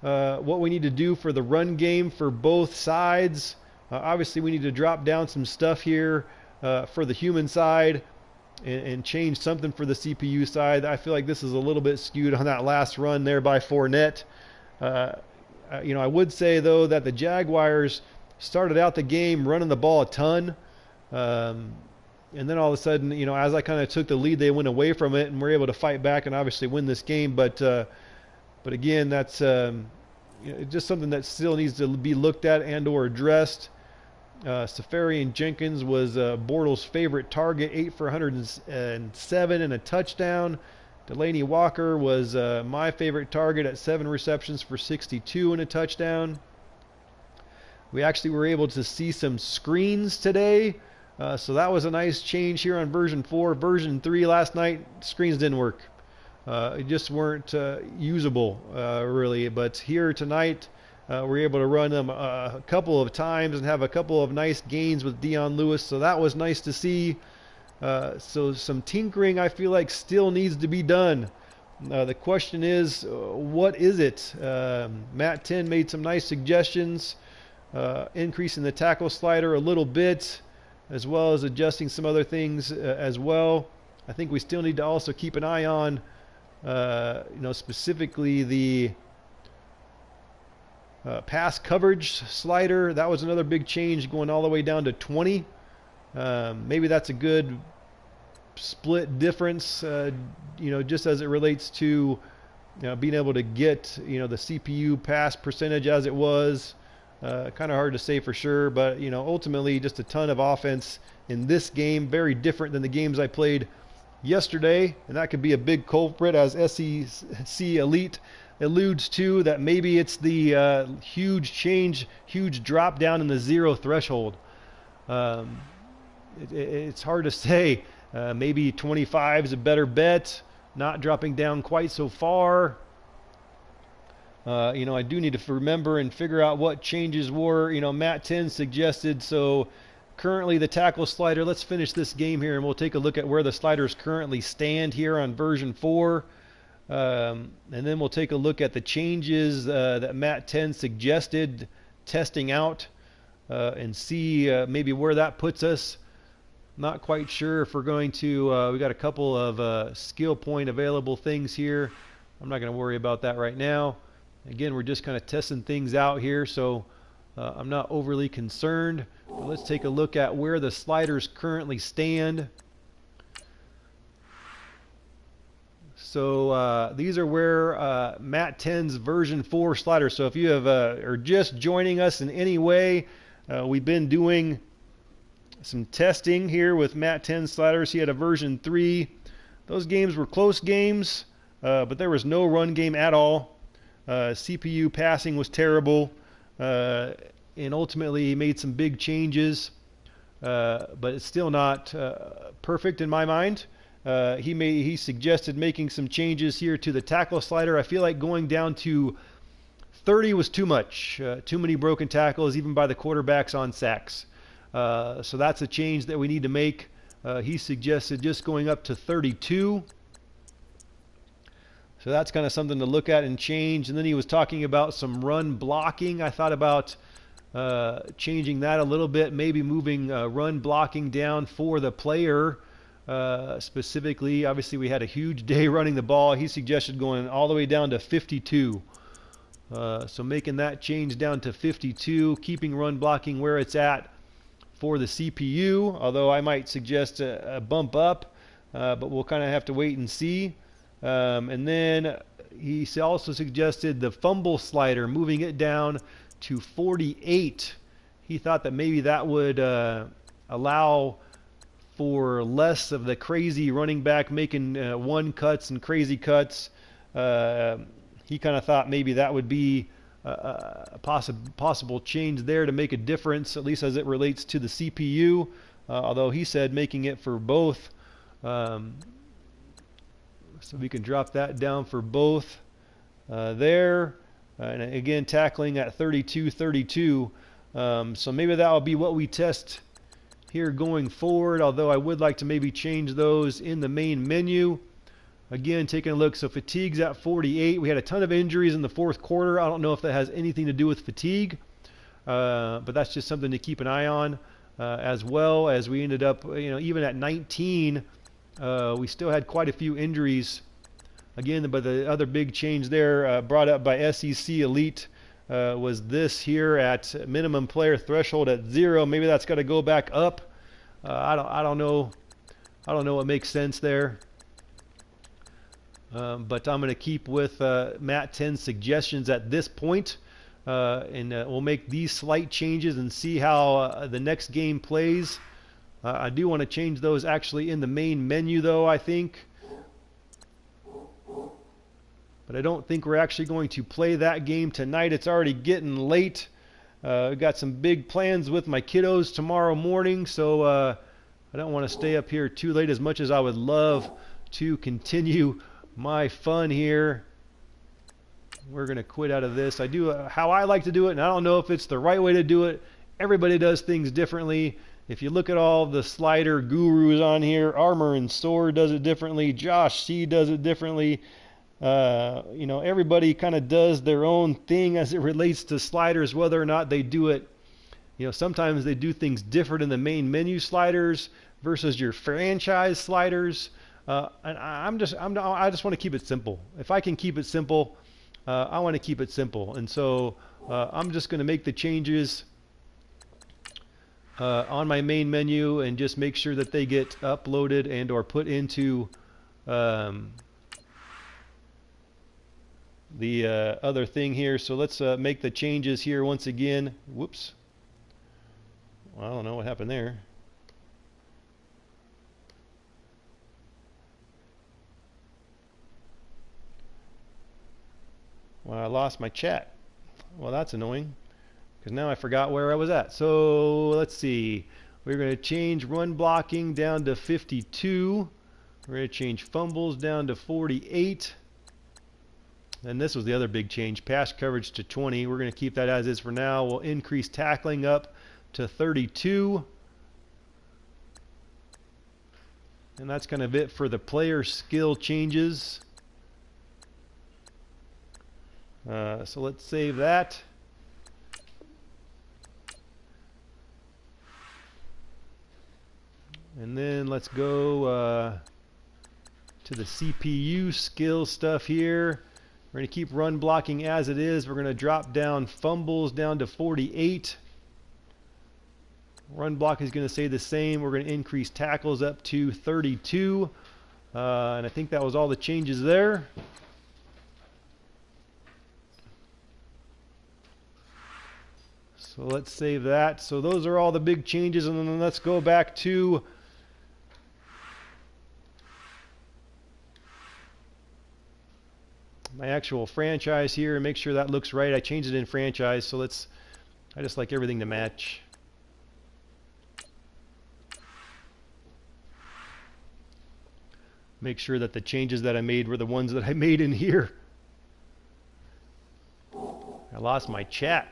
what we need to do for the run game for both sides. Obviously, we need to drop down some stuff here for the human side and change something for the CPU side. I feel like this is a little bit skewed on that last run there by Fournette. I would say, though, that the Jaguars started out the game running the ball a ton. And then all of a sudden, as I kind of took the lead, they went away from it and were able to fight back and obviously win this game. But again, that's just something that still needs to be looked at and or addressed. Safarian Jenkins was Bortles' favorite target, 8 for 107 and a touchdown. Delaney Walker was my favorite target at 7 receptions for 62 and a touchdown. We actually were able to see some screens today, so that was a nice change here on version 4. Version 3 last night, screens didn't work. It just weren't usable, really. But here tonight, we're able to run them a couple of times and have a couple of nice gains with Dion Lewis, so that was nice to see. So some tinkering, I feel like, still needs to be done. The question is, what is it? Matt10 made some nice suggestions, increasing the tackle slider a little bit, as well as adjusting some other things as well. I think we still need to also keep an eye on, specifically the pass coverage slider. That was another big change, going all the way down to 20. Maybe that's a good split difference, just as it relates to being able to get the CPU pass percentage as it was. Kind of hard to say for sure, but ultimately just a ton of offense in this game, very different than the games I played yesterday, and that could be a big culprit, as SEC Elite alludes to, that maybe it's the huge drop down in the zero threshold. It's hard to say. Maybe 25 is a better bet, not dropping down quite so far. I do need to remember and figure out what changes were. Matt10's suggested, so currently the tackle slider, let's finish this game here and we'll take a look at where the sliders currently stand here on version 4. And then we'll take a look at the changes that Matt10 suggested testing out and see maybe where that puts us. Not quite sure if we're going to, we got a couple of skill point available things here. I'm not going to worry about that right now. Again, we're just kind of testing things out here, so I'm not overly concerned. But let's take a look at where the sliders currently stand. So these are where Matt10's version 4 sliders. So if you are just joining us in any way, we've been doing some testing here with Matt10 sliders. He had a version 3. Those games were close games, but there was no run game at all. CPU passing was terrible, and ultimately he made some big changes, but it's still not perfect in my mind. He suggested making some changes here to the tackle slider. I feel like going down to 30 was too much. Too many broken tackles, even by the quarterbacks on sacks. So that's a change that we need to make. He suggested just going up to 32. So that's kind of something to look at and change. And then he was talking about some run blocking. I thought about changing that a little bit, maybe moving run blocking down for the player. Specifically, obviously we had a huge day running the ball. He suggested going all the way down to 52. So making that change down to 52, keeping run blocking where it's at for the CPU, although I might suggest a bump up, but we'll kind of have to wait and see. And then he also suggested the fumble slider, moving it down to 48. He thought that maybe that would allow for less of the crazy running back making one cuts and crazy cuts. He kind of thought maybe that would be a possible change there to make a difference, at least as it relates to the CPU, although he said making it for both. So we can drop that down for both there. And again, tackling at 32-32. So maybe that will be what we test here going forward, although I would like to maybe change those in the main menu. Again, taking a look, so fatigue's at 48. We had a ton of injuries in the fourth quarter. I don't know if that has anything to do with fatigue, but that's just something to keep an eye on, as well as we ended up, even at 19, we still had quite a few injuries. Again, but the other big change there brought up by SEC Elite was this here at minimum player threshold at 0. Maybe that's got to go back up. I don't know. I don't know what makes sense there. But I'm going to keep with Matt10's suggestions at this point, and we'll make these slight changes and see how the next game plays. I do want to change those actually in the main menu, though, I think. But I don't think we're actually going to play that game tonight. It's already getting late. I've got some big plans with my kiddos tomorrow morning, so I don't want to stay up here too late, as much as I would love to continue my fun here. We're going to quit out of this. I do how I like to do it, and I don't know if it's the right way to do it. Everybody does things differently. If you look at all the slider gurus on here, Armor and Sword does it differently. Josh C does it differently. Everybody kind of does their own thing as it relates to sliders, whether or not they do it. Sometimes they do things different in the main menu sliders versus your franchise sliders. And I just want to keep it simple. If I can keep it simple, I want to keep it simple. And so I'm just going to make the changes on my main menu and just make sure that they get uploaded and or put into the other thing here. So let's make the changes here once again. Whoops. Well, I don't know what happened there. Well, I lost my chat. Well, that's annoying, because now I forgot where I was at. So let's see. We're going to change run blocking down to 52. We're going to change fumbles down to 48. And this was the other big change, pass coverage to 20. We're going to keep that as is for now. We'll increase tackling up to 32. And that's kind of it for the player skill changes. So let's save that. And then let's go to the CPU skill stuff here. We're going to keep run blocking as it is. We're going to drop down fumbles down to 48. Run block is going to stay the same. We're going to increase tackles up to 32. And I think that was all the changes there. So let's save that. So those are all the big changes, and then let's go back to my actual franchise here and make sure that looks right. I changed it in franchise, so I just like everything to match. Make sure that the changes that I made were the ones that I made in here. I lost my chat.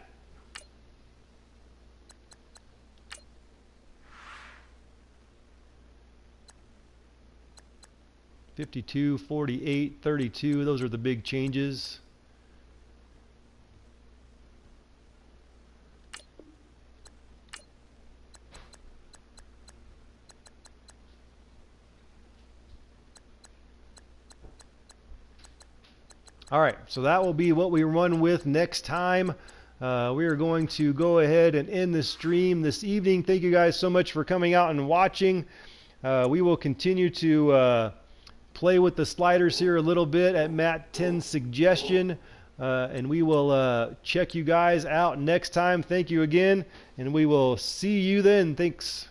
$52, $48, $32, those are the big changes. All right, so that will be what we run with next time. We are going to go ahead and end the stream this evening. Thank you guys so much for coming out and watching. We will continue to play with the sliders here a little bit at Matt10's suggestion. And we will check you guys out next time. Thank you again, and we will see you then. Thanks.